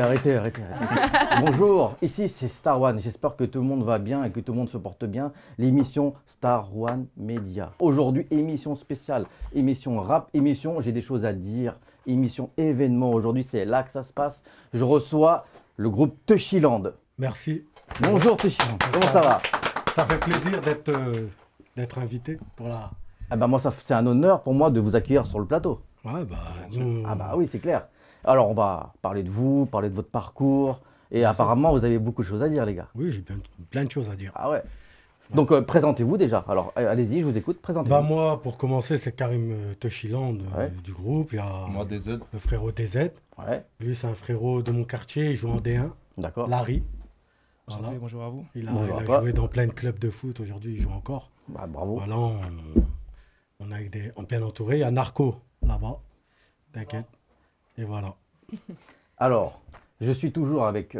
arrêtez. Bonjour, ici c'est Star One. J'espère que tout le monde va bien et que tout le monde se porte bien. L'émission Star One Media. Aujourd'hui, émission spéciale, émission rap, émission j'ai des choses à dire, émission événement. Aujourd'hui, c'est là que ça se passe. Je reçois le groupe Touchiland. Merci. Bonjour Touchiland, comment ça va? Ça fait plaisir d'être invité pour la... Ah bah moi, c'est un honneur pour moi de vous accueillir sur le plateau. Ouais, Ah bah oui, c'est clair. Alors, on va parler de vous, parler de votre parcours. Et apparemment, vous avez beaucoup de choses à dire, les gars. Oui, j'ai plein de choses à dire. Ah ouais. Donc, présentez-vous déjà. Alors, allez-y, je vous écoute. Présentez-vous. Bah moi, pour commencer, c'est Karim Touchiland du groupe. Il y a moi, DZ. le frérot DZ. Ouais. Lui, c'est un frérot de mon quartier. Il joue en D1. D'accord. Larry. Voilà. Voilà. Bonjour à vous. Il a joué dans plein de clubs de foot. Aujourd'hui, il joue encore. Bah, bravo. Voilà, on a bien entouré. Il y a Narco là-bas. T'inquiète. Et voilà. Alors, je suis toujours avec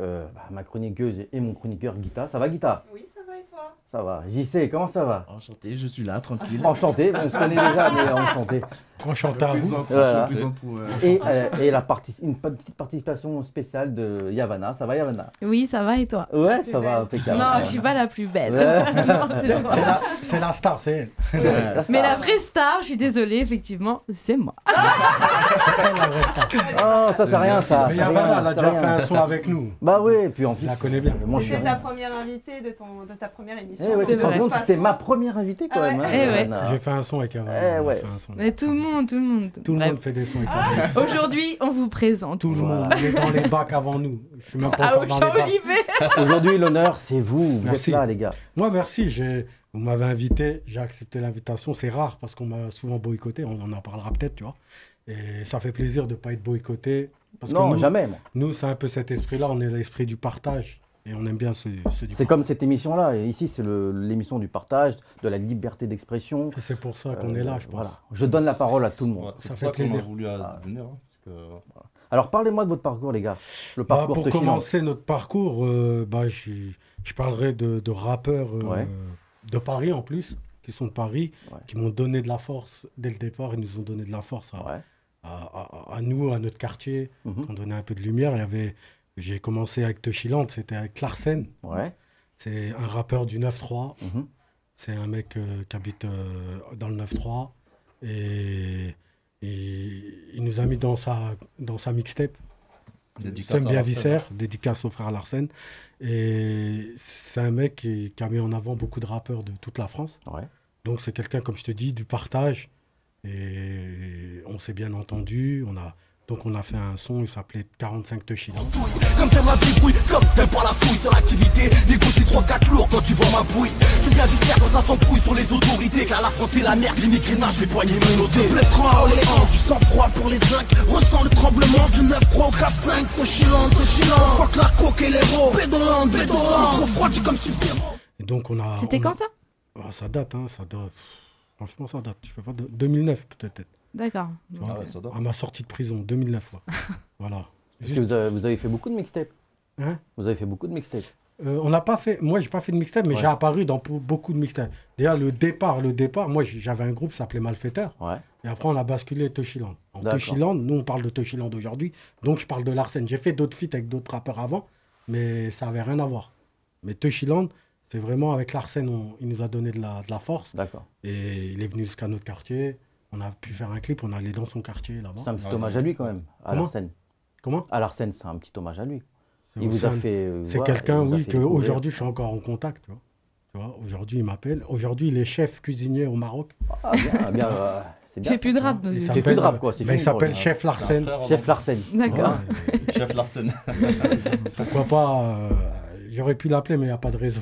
ma chroniqueuse et mon chroniqueur Guita. Ça va, Guita? Oui, ça va et toi? Ça va. JC, comment ça va? Enchanté, je suis là, tranquille. Enchanté. On se connaît déjà, mais enchanté. Enchanté à vous. Voilà. Et... Et une petite participation spéciale de Yavana. Ça va, Yavana? Oui, ça va et toi? Ouais, ça va, impeccable. Non, je suis pas la plus belle. Ouais. Non, c'est pas. C'est la star, c'est elle. Mais la vraie star, je suis désolée, effectivement, c'est moi. C'est elle la vraie star. Oh, ça c'est rien, ça. Mais c'est Yavana, rien, elle a c'est déjà rien. fait un son avec nous. Bah oui, et puis en plus, Je la connais bien. moi, je suis C'était ta rien. première invitée de ta première émission. Eh ouais, C'est tu te rends vrai. compte que c'était ma première invitée quand Ah même. ouais. hein, Eh ouais. Yavana. J'ai fait un son avec Yavana. Eh on a ouais. fait un son. Mais tout le monde. Tout le Bref. monde fait des sons avec Yavana. Aujourd'hui, on vous présente. Tout le monde est dans les bacs avant nous. Je suis même pas Ah, encore au dans les bacs. Champ-Olivier. Aujourd'hui, l'honneur, c'est vous. Vous Merci. êtes là, les gars. Moi, merci. Vous m'avez invité. J'ai accepté l'invitation. C'est rare parce qu'on m'a souvent boycotté. On en parlera peut-être, tu vois. Et ça fait plaisir de ne pas être boycotté. Parce que Non, nous, jamais. Moi. Nous, c'est un peu cet esprit-là. On est l'esprit du partage. Et on aime bien ce du C'est partage. comme cette émission-là. Et ici, c'est l'émission du partage, de la liberté d'expression. Et c'est pour ça qu'on est là, je pense. Voilà. Je donne la parole à tout le monde. C'est Ça pour fait ça qu'on a plaisir. voulu venir. Hein, parce que... Alors, parlez-moi de votre parcours, les gars. Le Bah, parcours pour Touchiland. commencer notre parcours, je parlerai de rappeurs Ouais. de Paris en plus, qui sont de Paris, Ouais. qui m'ont donné de la force dès le départ. Ils nous ont donné de la force Ouais. à nous, à notre quartier, Mhm. qui ont donné un peu de lumière. J'ai commencé avec Touchiland, c'était avec Larsen. Ouais. C'est un rappeur du 9-3. Mhm. C'est un mec qui habite dans le 9-3. Et il nous a mis dans sa mixtape. Dédicace Sème à bien Larsen. Viscère, dédicace au frère Larsen. Et c'est un mec qui a mis en avant beaucoup de rappeurs de toute la France. Ouais. Donc c'est quelqu'un, comme je te dis, du partage. Et on s'est bien entendu. Donc on a fait un son, il s'appelait 45 Touchiland. Comme t'aimes la débrouille, comme t'aimes pas la fouille sur l'activité. Négocie 3-4 lourds quand tu vois ma bouille. Tu viens du cercle quand ça s'embrouille sur les autorités. Car la France c'est la merde, l'immigrage, les poignées menottées. Plein de train à Orléans, du sang-froid pour les 5. Ressens le tremblement du 9-3 au 4-5. Touchiland, fuck la coque et l'héros. Bédoland, trop froidi comme Sub-Zero. Et donc on a... C'était quand ça? Ça date, hein, ça date. Franchement, ça date. Je peux pas... 2009 peut-être. D'accord. Tu vois, Ah ouais, ça date. à ma sortie de prison, 2009. Ouais. Voilà. Parce que vous avez fait beaucoup de mixtapes. Hein Vous avez fait beaucoup de mixtapes. On n'a pas fait, moi j'ai pas fait de mixtape, mais Ouais. j'ai apparu dans beaucoup de mixtapes. Déjà le départ, moi j'avais un groupe qui s'appelait Malfaiteur, Ouais. et après on a basculé Touchiland. En D'accord. Touchiland, nous on parle de Touchiland aujourd'hui, donc je parle de Larsen. J'ai fait d'autres feats avec d'autres rappeurs avant, mais ça avait rien à voir. Mais Touchiland, c'est vraiment avec Larsen, il nous a donné de la force, D'accord. et il est venu jusqu'à notre quartier. On a pu faire un clip, on est allé dans son quartier là-bas. C'est un petit Ouais, hommage ouais. à lui quand même. À Comment Larsen. Comment À Larsen, c'est un petit hommage à lui. C'est Il vous aussi a un- fait. C'est voilà, quelqu'un, il vous a oui, fait découvrir. qu'aujourd'hui je suis encore en contact. Tu vois, aujourd'hui il m'appelle. Aujourd'hui il est chef cuisinier au Maroc. Ah, bien, bien, c'est Il bien. fait plus de rap. Il donc. fait plus de rap, quoi, c'est Mais il fini pour s'appelle lui, hein. Chef C'est un Larsen. frère, Chef non Larsen. D'accord. Ouais, Chef Larsen. pourquoi pas j'aurais pu l'appeler, mais il n'y a pas de raison.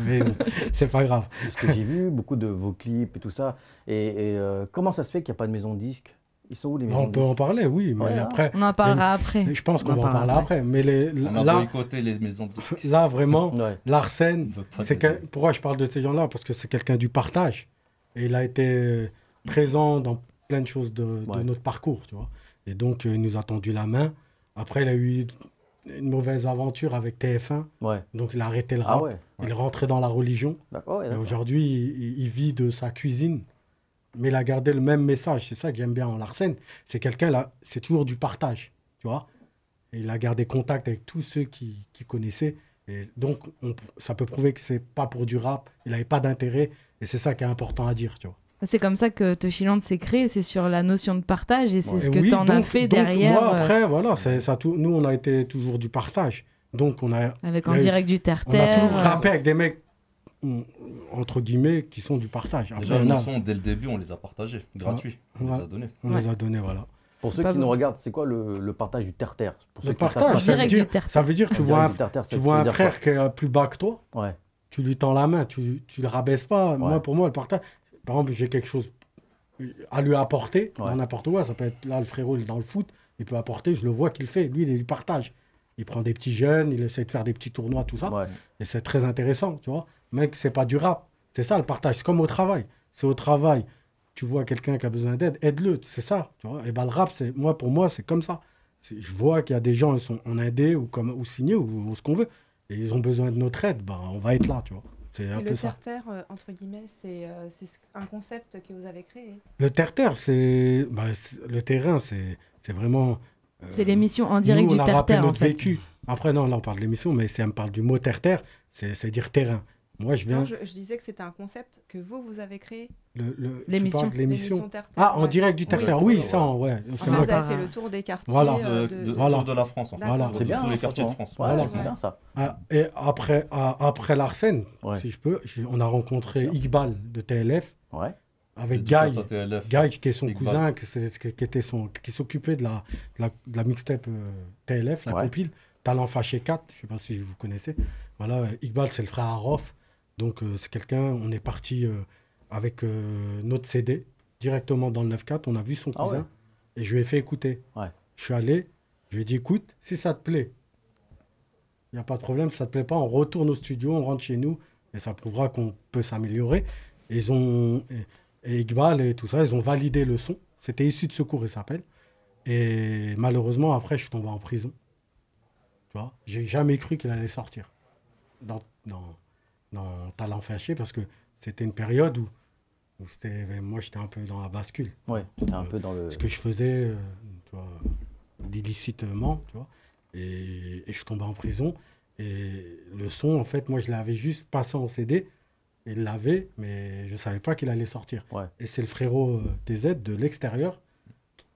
Mais bon, c'est pas grave. Parce que j'ai vu beaucoup de vos clips et tout ça. Et comment ça se fait qu'il n'y a pas de maison de disques? Ils sont où les maisons On de peut en disques? parler, oui, mais Ouais, après, On en parlera après. je pense qu'on On en va en parler parlera après. Mais On a là, boycotté les maisons de disques. là, vraiment, Ouais. Larsen, On veut pas c'est de- pourquoi je parle de ces gens-là? Parce que c'est quelqu'un du partage. Et il a été présent dans plein de choses de Ouais. notre parcours, tu vois. Et donc, il nous a tendu la main. Après, il a eu une mauvaise aventure avec TF1. Ouais. Donc, il a arrêté le Ah rap. ouais. Il est rentré dans la religion. D'accord. Ouais, Et d'accord. aujourd'hui, il vit de sa cuisine. Mais il a gardé le même message. C'est ça que j'aime bien en Larsen. C'est quelqu'un, là, c'est toujours du partage. Tu vois. Et il a gardé contact avec tous ceux qui connaissaient. Et donc, ça peut prouver que c'est pas pour du rap. Il n'avait pas d'intérêt. Et c'est ça qui est important à dire, tu vois. C'est comme ça que Touchiland s'est créé, c'est sur la notion de partage et c'est Ouais. ce Et que oui, tu en as donc- fait donc, derrière Moi, après, voilà, nous, on a été toujours du partage. Donc, avec il En y a eu- direct du on a terre-terre. toujours rappé avec des mecs, entre guillemets, qui sont du partage. Après, Déjà, il y en nos a- sons, dès le début, on les a partagés, gratuits. On les Ouais. a donnés. on les a donnés, voilà. Pour ceux Pas qui nous bon. regardent, c'est quoi le partage du terre-terre? Pour Le ceux qui savent partage, pas, ça veut, Direct du terre-terre. ça veut dire que tu En vois direct un, du terre-terre, ça tu veut vois un dire frère qui est plus bas que toi, quoi? Ouais. tu lui tends la main, tu le rabaisses pas. Ouais. Pour moi, le partage, par exemple, j'ai quelque chose à lui apporter, Ouais. dans n'importe quoi, ça peut être là, le frérot, il est dans le foot, il peut apporter, je le vois qu'il fait, lui, il est du partage. Il prend des petits jeunes, il essaie de faire des petits tournois, tout ça, Ouais. et c'est très intéressant, tu vois. Mec, c'est pas du rap, c'est ça le partage, c'est comme au travail. C'est au travail, tu vois quelqu'un qui a besoin d'aide, aide-le, c'est ça, tu vois. Et ben le rap, pour moi, c'est comme ça. Je vois qu'il y a des gens, ils sont en indé ou signés ou ce qu'on veut, et ils ont besoin de notre aide, ben on va être là, tu vois. C'est un Et peu le ça. terre-terre, entre guillemets, c'est un concept que vous avez créé. Le terre-terre, le terrain, c'est vraiment. C'est l'émission En direct nous, du on a rappelé terre-terre en notre fait. vécu. Après, non, là, on parle de l'émission, mais si elle me parle du mot terre-terre, c'est dire terrain. Moi, je viens. Non, je disais que c'était un concept que vous avez créé. Tu L'émission. parles de l'émission. Terre-terre. Ah, en ouais. direct du terre-terre, Oui, oui, ça, ouais. C'est Enfin, moi vous qui- avez fait le tour des quartiers. Voilà. Tour de la France, en fait. Voilà. De C'est bien, tous les hein, quartiers de franchement. France. Ouais, Voilà. c'est bien ça. Ah, et après l'Arsène, Ouais. si je peux, on a rencontré Iqbal de TLF Ouais. avec Dédicace Guy. à TLF. Guy, qui est son Iqbal. cousin, qui s'occupait de la mixtape TLF, la Ouais. compile, Talent Fâché 4, je ne sais pas si vous connaissez. Voilà, Iqbal, c'est le frère Arof. Donc, c'est quelqu'un, on est parti avec notre CD directement dans le 9-4. On a vu son Ah cousin ouais. et je lui ai fait écouter. Ouais. Je suis allé, je lui ai dit écoute, si ça te plaît, il n'y a pas de problème. Si ça ne te plaît pas, on retourne au studio, on rentre chez nous et ça prouvera qu'on peut s'améliorer. Et et Iqbal et tout ça, ils ont validé le son. C'était Issu de Secours, il s'appelle. Et malheureusement, après, je suis tombé en prison. Tu vois, j'ai jamais cru qu'il allait sortir dans Talent Fâché parce que c'était une période où moi, j'étais un peu dans la bascule. Ouais. C'était un peu dans le. Ce que je faisais, tu vois, d'illicitement, tu vois. Et je suis tombé en prison. Et le son, en fait, moi, je l'avais juste passé en CD. Et il l'avait, mais je ne savais pas qu'il allait sortir. Ouais. Et c'est le frérot TZ de l'extérieur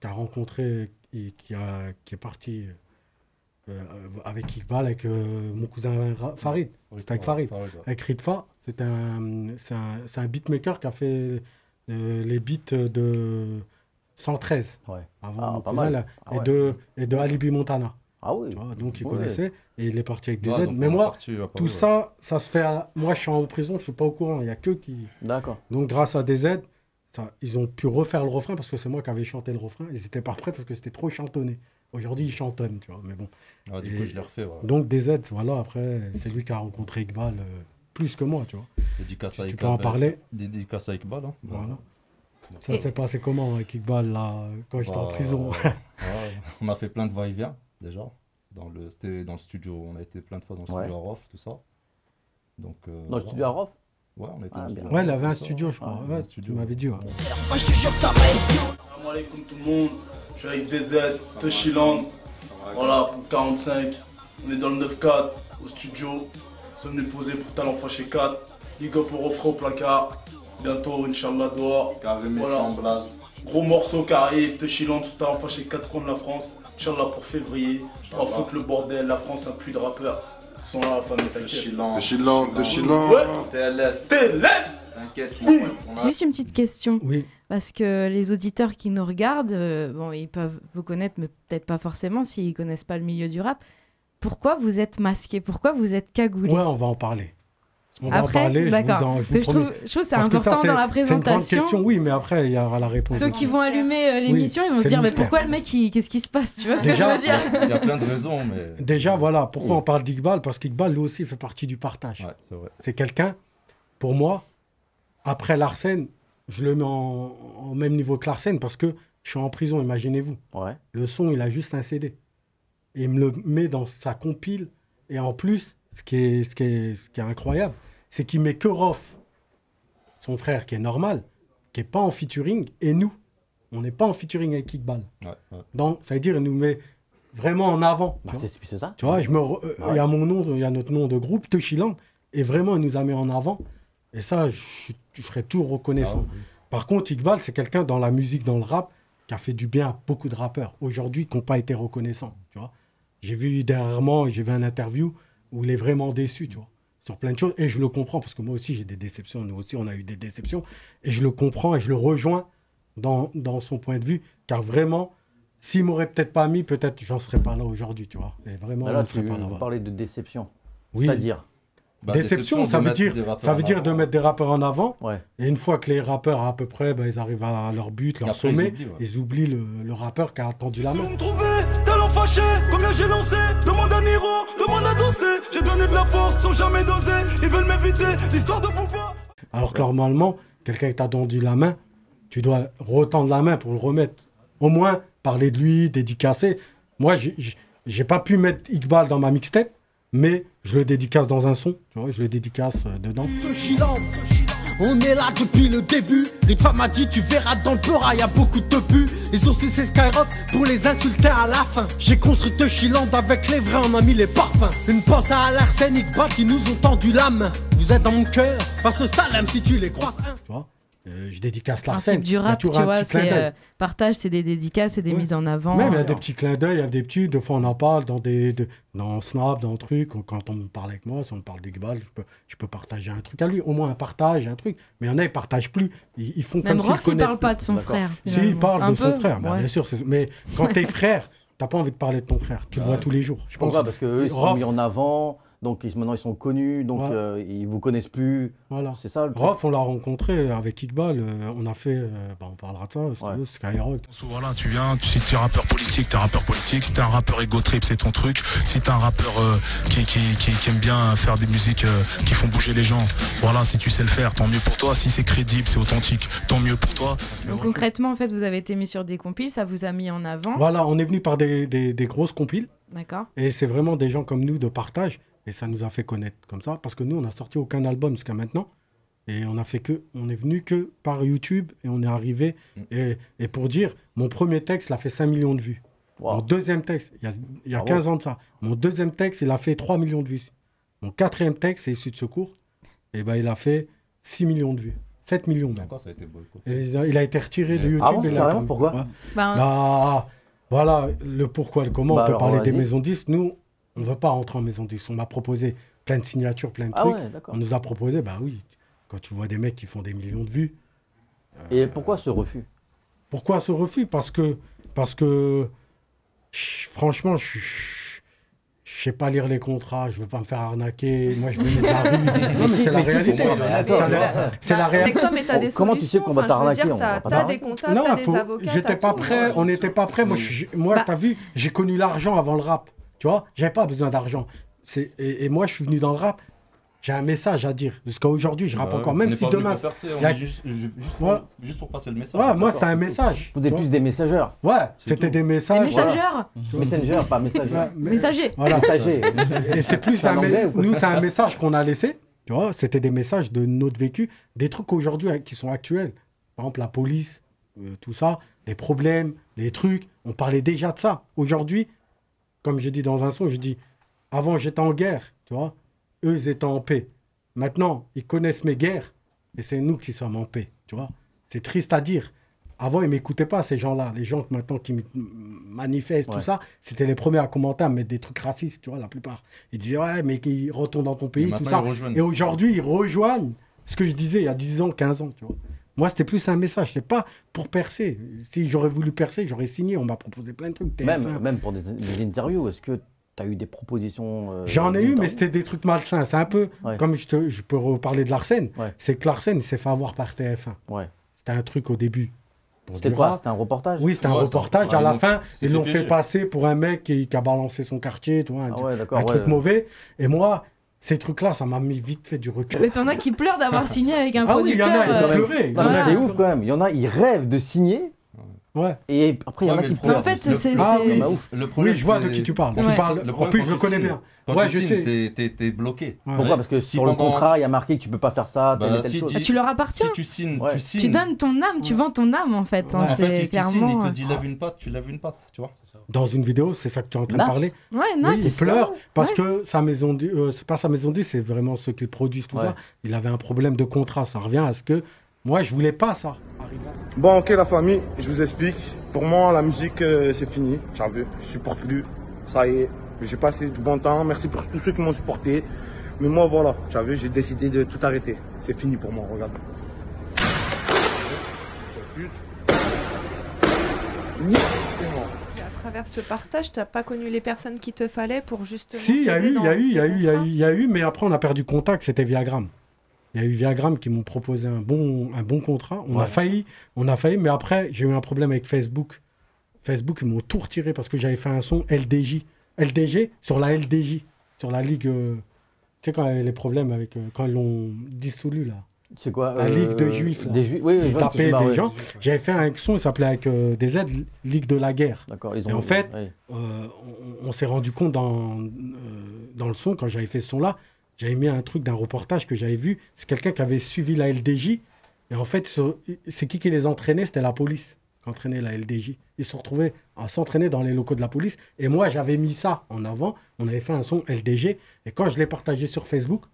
qui a rencontré et qui est parti avec Iqbal, avec mon cousin Farid. C'était avec Farid. Avec Ritfa, c'est un beatmaker qui a fait les beats de 113. Ouais. Avant Ah, mon pas cousin, mal. là, Ah et de Alibi Montana. Ah oui. Tu vois, donc il Ouais. connaissait et il est parti avec des Ouais, aides. donc Mais on est moi, parti à Paris, tout ouais. ça se fait. Moi, je suis en prison, je ne suis pas au courant. Il n'y a que qui. D'accord. Donc, grâce à des aides, ils ont pu refaire le refrain parce que c'est moi qui avais chanté le refrain. Ils n'étaient pas prêts parce que c'était trop chantonné. Aujourd'hui, ils chantonnent, tu vois. Mais bon. Ouais, du Et- coup, je l'ai refait. Ouais. Donc, des aides, voilà. Après, c'est lui qui a rencontré Iqbal plus que moi, tu vois. Dédicace à Tu Iqbal. peux en parler. Dédicace à Iqbal. Hein. Voilà. Donc, Ça s'est passé comment avec Iqbal, là, quand j'étais en bah, prison ouais, on a fait plein de va-et-vient, déjà. C'était dans le studio. On a été plein de fois dans le Ouais. studio à Rof, tout ça. Donc, Dans le voilà. studio à Rof? Ouais, on a été Ah, dans le bien. studio. Ouais, il avait un tout ça. studio, je crois. Ah, Ouais, un tu studio. m'avais dit, ouais. Moi je te jure que ça va être violent. Salam alaikum tout le monde, je suis avec DZ, Touchiland, voilà pour 45, on est dans le 9-4 au studio, nous sommes venus poser pour Talent Fâché 4, big up au refrain au placard, bientôt Inch'Allah dehors, voilà. Gros morceau qui arrive, Touchiland sous Talent Fâché 4 coins de la France, Inch'Allah pour février, on fout le bordel, la France a plus de rappeurs, ils sont là la famille, t'inquiète. De Chilan. Ouais, TLF, TLF. t'inquiète, mon pote. on a- Juste une petite question, Oui. parce que les auditeurs qui nous regardent, bon, ils peuvent vous connaître, mais peut-être pas forcément s'ils ne connaissent pas le milieu du rap. Pourquoi vous êtes masqué? Pourquoi vous êtes cagoulé? Ouais, on va en parler. On va en Après, parler, d'accord. je Parce vous que je promets. trouve que c'est Parce que ça, important dans la c'est une grande présentation. question, oui, mais après, il y aura la réponse. Ceux qui vont allumer l'émission, ils vont se c'est dire le mais mystère. pourquoi le mec, qu'est-ce qui se passe? Tu vois ce que Déjà, je veux dire? Il y a plein de raisons, mais. Déjà, voilà, pourquoi on parle d'Iqbal? Parce qu'Iqbal, lui aussi, fait partie du partage. Ouais, c'est vrai. C'est quelqu'un, pour moi, après l'Arsène, je le mets en même niveau que l'Arsène parce que je suis en prison, imaginez-vous. Ouais. Le son, il a juste un CD. Et il me le met dans sa compile. Et en plus, ce qui est incroyable, c'est qu'il met que Rof, son frère, qui est normal, qui n'est pas en featuring, et nous. On n'est pas en featuring avec Iqbal. Ouais, ouais. Donc, ça veut dire, il nous met vraiment en avant. Bah, tu vois. c'est ça. Tu vois, il y a mon nom, il y a notre nom de groupe, Toshiland, et vraiment, il nous a mis en avant. Et ça, je serais toujours reconnaissant. Ah, oui. Par contre, Iqbal, c'est quelqu'un dans la musique, dans le rap, qui a fait du bien à beaucoup de rappeurs, aujourd'hui, qui n'ont pas été reconnaissants, tu vois. J'ai vu dernièrement, j'ai vu un interview où il est vraiment déçu, tu vois, sur plein de choses. Et je le comprends, parce que moi aussi, j'ai des déceptions. Nous aussi, on a eu des déceptions. Et je le comprends et je le rejoins dans son point de vue, car vraiment, s'il m'aurait peut-être pas mis, peut-être j'en serais pas là aujourd'hui, tu vois. Et vraiment, Là, on tu serait pas là. vous parlez de déception. Oui. C'est-à-dire Bah, Déception, ça de veut mettre dire, des rappeurs ça veut en dire avant. de mettre des rappeurs en avant. Ouais. Et une fois que les rappeurs, à peu près, ils arrivent à leur but, leur Après, sommet, ils oublient, ouais. ils oublient le rappeur qui a attendu la main. Si vous me trouvez, talent fâché, combien j'ai lancé, demande à Niro, demande à Dossé. J'ai donné de la force sans jamais doser, ils veulent m'éviter, l'histoire de Bouba. Alors que normalement, quelqu'un qui t'a tendu la main, tu dois retendre la main pour le remettre. Au moins, parler de lui, dédicacer. Moi, j'ai pas pu mettre Iqbal dans ma mixtape, mais je le dédicace dans un son, tu vois, je le dédicace dedans. Toshiland, on est là depuis le début. Ritva m'a dit, tu verras dans le Peura, y a beaucoup de pubs. Ils ont cessé Skyrock pour les insulter à la fin. J'ai construit Toshiland avec les vrais, on a mis les parpaings. Une pensée à Larsen, Iqbal qui nous ont tendu la main. Vous êtes dans mon cœur, passe Salem si tu les croises. Tu vois, je dédicace Le Larsen. principe du rap, tu vois, c'est partage, c'est des dédicaces, c'est des mises en avant. Même il y a des petits clins d'œil, il y a des petits, deux fois on en parle dans Snap, dans truc, quand on me parle avec moi, si on me parle d'Iqbal, je peux partager un truc à lui, au moins un partage, un truc. Mais il y en a, ils partagent plus, ils font Même comme s'ils Rof, il connaissent. parle pas de son frère. Si, il parle Un de son peu, frère, ouais. bien sûr. Mais quand t'es frère, t'as pas envie de parler de ton frère, tu le vois tous les jours. Je pense. Pourquoi? Parce qu'eux, ils sont Rof- mis en avant, donc maintenant ils sont connus, donc Ouais. ils vous connaissent plus. Voilà. C'est ça le truc. Rof, on l'a rencontré avec Iqbal, on a fait, on parlera de ça, si tu veux, Skyrock. Voilà, tu viens, si t'es rappeur politique, t'es un rappeur politique. Si t'es un rappeur ego trip, c'est ton truc. Si t'es un rappeur qui aime bien faire des musiques qui font bouger les gens, voilà, si tu sais le faire, tant mieux pour toi. Si c'est crédible, c'est authentique, tant mieux pour toi. Donc concrètement, en fait, vous avez été mis sur des compiles, ça vous a mis en avant. Voilà, on est venu par des grosses compiles. D'accord. Et c'est vraiment des gens comme nous de partage. Et ça nous a fait connaître comme ça. Parce que nous, on n'a sorti aucun album jusqu'à maintenant. Et on est venu que par YouTube. Et on est arrivé. Et pour dire, mon premier texte, il a fait 5 millions de vues. Wow. Mon deuxième texte, il y a 15 ans de ça. Mon deuxième texte, il a fait 3 millions de vues. Mon quatrième texte, c'est Issu de secours. Et ben, il a fait 6 millions de vues. 7 millions même. D'accord, ça a été boycotté. Et il a été retiré de YouTube. Ah bon, et carrément, pourquoi? Ouais. Ben, Voilà, le pourquoi, le comment. Bah On peut alors, parler des vas-y. maisons de disques. Nous, on ne veut pas rentrer en maison de disques. On m'a proposé plein de signatures, plein de Ah trucs. ouais, d'accord. On nous a proposé, bah oui, quand tu vois des mecs qui font des millions de vues. Et pourquoi ce refus? Pourquoi ce refus? Parce que franchement, je sais pas lire les contrats, je veux pas me faire arnaquer. Moi, je venais de la rue. Non, mais c'est la réalité. C'est la réalité. Avec toi, mais t'as des Comment tu sais solutions. qu'on va Enfin, je veux t'arnaquer? dire, On va pas t'as des t'arnaquer. contacts, Non, t'as des avocats. j'étais t'as pas tout. prêt, on n'était pas prêt. Moi, Bah. t'as vu, j'ai connu l'argent avant le rap. Tu vois, j'avais pas besoin d'argent. Et moi, je suis venu dans le rap. J'ai un message à dire. Jusqu'à aujourd'hui, je rappe encore. Même si demain. On est juste pour passer le message. Ouais, moi, c'était un message. Vous êtes plus des messageurs. Ouais, c'était des les messages. messageurs, Messenger, pas messager. Ouais, messagers. Voilà. Messager. Et c'est plus C'est un anglais ou quoi? nous, c'est un message qu'on a laissé. Tu vois, c'était des messages de notre vécu, des trucs aujourd'hui qui sont actuels. Par exemple, la police, tout ça, des problèmes, les trucs. On parlait déjà de ça. Aujourd'hui, comme j'ai dit dans un son, je dis, avant j'étais en guerre, tu vois. Eux, ils étaient en paix. Maintenant, ils connaissent mes guerres et c'est nous qui sommes en paix, tu vois. C'est triste à dire. Avant, ils ne m'écoutaient pas, ces gens-là. Les gens maintenant qui manifestent, tout ça, c'était les premiers à commenter, à mettre des trucs racistes, tu vois, la plupart. Ils disaient, ouais, mais qu'ils retournent dans ton pays, tout ça. Et aujourd'hui, ils rejoignent ce que je disais il y a 10 ans, 15 ans, tu vois. Moi, c'était plus un message, c'est pas pour percer. Si j'aurais voulu percer, j'aurais signé. On m'a proposé plein de trucs. Même pour des interviews, est-ce que tu as eu des propositions J'en ai eu, mais c'était des trucs malsains. C'est un peu comme je peux reparler de Larsen. Ouais. C'est que Larsen, il s'est fait avoir par TF1. Ouais. C'était un truc au début. C'était quoi? C'était un reportage? Oui, c'était un reportage. À la fin, ils l'ont fait passer pour un mec qui a balancé son quartier, tu vois, un truc mauvais. Et moi, ces trucs-là, ça m'a mis vite fait du recul. Mais t'en as qui pleurent d'avoir signé avec un producteur. producteur. Ah oui, il y en a, ils ont pleuré. C'est ouf quand même. Il y en a, ils rêvent de signer Ouais. Et après, il y en a mais qui le problème- En fait, le- c'est- Ah c'est- oui, bah, ouf. Le problème, oui, je vois de c'est- qui tu parles. Ouais. Tu parles. Le En problème, plus, quand je le tu connais signes- bien. Quand Ouais, tu je signes, sais. t'es bloqué. Ouais. Pourquoi? Parce que Si sur le pendant- contrat, il y a marqué que tu peux pas faire ça, telle Bah, et telle si chose. dit- Ah, tu leur appartiens. Si tu signes, Ouais. tu signes. Tu donnes ton âme, tu vends ton âme en fait. hein, En fait, c'est tu signes, il clairement. te dit lève une patte, tu lèves une patte, tu vois. Dans une vidéo, c'est ça que tu es en train de Naps. parler. Ouais, Oui, Naps. il pleure parce Ouais. que sa maison, c'est pas sa maison dit, c'est vraiment ceux qui produisent tout Ouais. ça. Il avait un problème de contrat. Ça revient à ce que moi, je voulais pas ça. Bon, ok, la famille, je vous explique. Pour moi, la musique, c'est fini. Tu as vu, je supporte plus. Ça y est, j'ai passé du bon temps. Merci pour tous ceux qui m'ont supporté. Mais moi, voilà, tu as vu, j'ai décidé de tout arrêter. C'est fini pour moi, regarde. À travers ce partage, t'as pas connu les personnes qu'il te fallait pour justement. Si, il y a t'aider eu, il dans y a eu, il y a ces eu, il y a contrats eu, il y a eu, mais après on a perdu contact, c'était Viagram. Il y a eu Viagram qui m'ont proposé un bon contrat. On a failli, mais après j'ai eu un problème avec Facebook. Facebook, ils m'ont tout retiré parce que j'avais fait un son LDG sur la LDJ, sur la Ligue. Tu sais, quand il y avait les problèmes avec. Quand ils l'ont dissolu, là. C'est quoi? La Ligue de Juifs, là. Des Juifs, oui, Ils je vois que tu tapaient parles, des ouais. gens. J'avais fait un son, il s'appelait avec des Z, Ligue de la guerre. D'accord, ils ont. Et en fait, ouais. on s'est rendu compte dans le son, quand j'avais fait ce son-là, j'avais mis un truc d'un reportage que j'avais vu. C'est quelqu'un qui avait suivi la LDJ. Et en fait, c'est qui les entraînait? C'était la police qui entraînait la LDJ. Ils se retrouvaient à s'entraîner dans les locaux de la police. Et moi, j'avais mis ça en avant. On avait fait un son LDG. Et quand je l'ai partagé sur Facebook,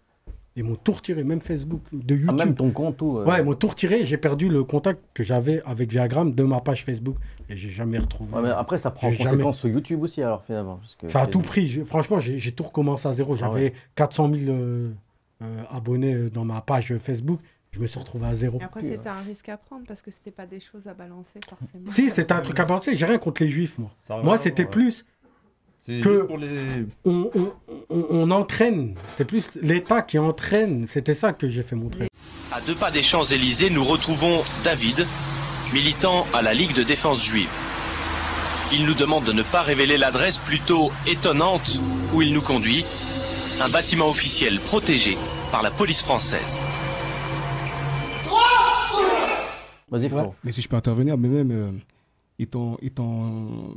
ils m'ont tout retiré, même Facebook, de YouTube. Ah, même ton compte, tout. Ouais, ils m'ont tout retiré. J'ai perdu le contact que j'avais avec Viagram de ma page Facebook. Et j'ai jamais retrouvé. Ouais, mais après, ça prend en J'ai conséquence sur YouTube aussi, alors finalement. Parce que Ça a tout pris. Franchement, j'ai tout recommencé à zéro. J'avais ouais. 400 000 abonnés dans ma page Facebook. Je me suis retrouvé à zéro. Et après, c'était un risque à prendre parce que c'était pas des choses à balancer forcément. Si, c'était un truc à penser. J'ai rien contre les juifs, moi. Ça Moi, va, c'était ouais. plus C'est que juste pour les. on entraîne. C'était plus l'État qui entraîne. C'était ça que j'ai fait montrer. À 2 pas des Champs-Élysées, nous retrouvons David, militant à la Ligue de défense juive. Il nous demande de ne pas révéler l'adresse plutôt étonnante où il nous conduit, un bâtiment officiel protégé par la police française. Vas-y, frérot. Mais si je peux intervenir, mais même étant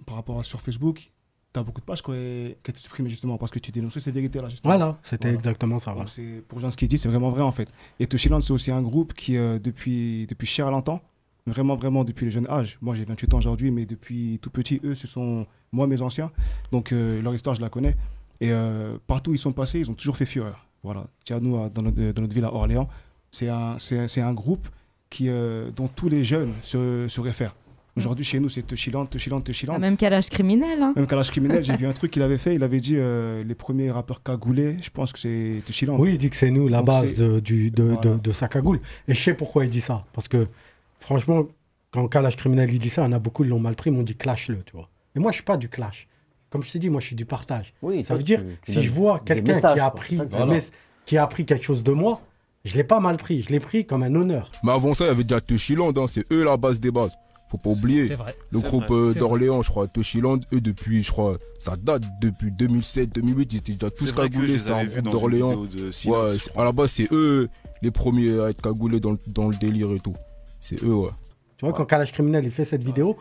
par rapport à sur Facebook, tu as beaucoup de pages qui ont été supprimées justement parce que tu dénonçais ces vérités-là. Voilà, c'était exactement ça. Voilà. Donc pour Jean, ce qu'il dit, c'est vraiment vrai en fait. Et Touchiland, c'est aussi un groupe qui, depuis cher longtemps, vraiment depuis le jeune âge. Moi, j'ai 28 ans aujourd'hui, mais depuis tout petit, eux, ce sont moi, mes anciens. Donc leur histoire, je la connais. Et partout où ils sont passés, ils ont toujours fait fureur. Voilà. Tiens, nous, dans notre ville à Orléans, c'est un groupe dont tous les jeunes se réfèrent. Aujourd'hui, chez nous, c'est Touchiland. Ah, même qu'à l'âge criminel. Hein. Même qu'à l'âge criminel, j'ai vu un truc qu'il avait fait. Il avait dit les premiers rappeurs cagoulés, je pense que c'est Touchiland. Oui, il dit que c'est nous, la Donc base voilà. de sa cagoule. Et je sais pourquoi il dit ça. Parce que, franchement, quand Kalash Criminel il dit ça, il y en a beaucoup qui l'ont mal pris, ils m'ont dit clash-le, tu vois. Et moi, je suis pas du clash. Comme je t'ai dit, moi, je suis du partage. Oui, ça veut dire, si je vois quelqu'un qui a appris quelque chose de moi, je l'ai pas mal pris. Je l'ai pris comme un honneur. Mais avant ça, il y avait déjà Touchiland, hein, c'est eux la base des bases. Faut pas oublier. C'est vrai. Le C'est groupe vrai. d'Orléans, je crois, Touchiland, eux depuis, je crois, ça date depuis 2007, 2008, ils étaient déjà tous cagoulés, c'était un groupe d'Orléans. Ouais, à la base, c'est eux les premiers à être cagoulés dans le délire et tout. C'est eux, ouais. Tu vois, quand Kalash Criminel il fait cette vidéo,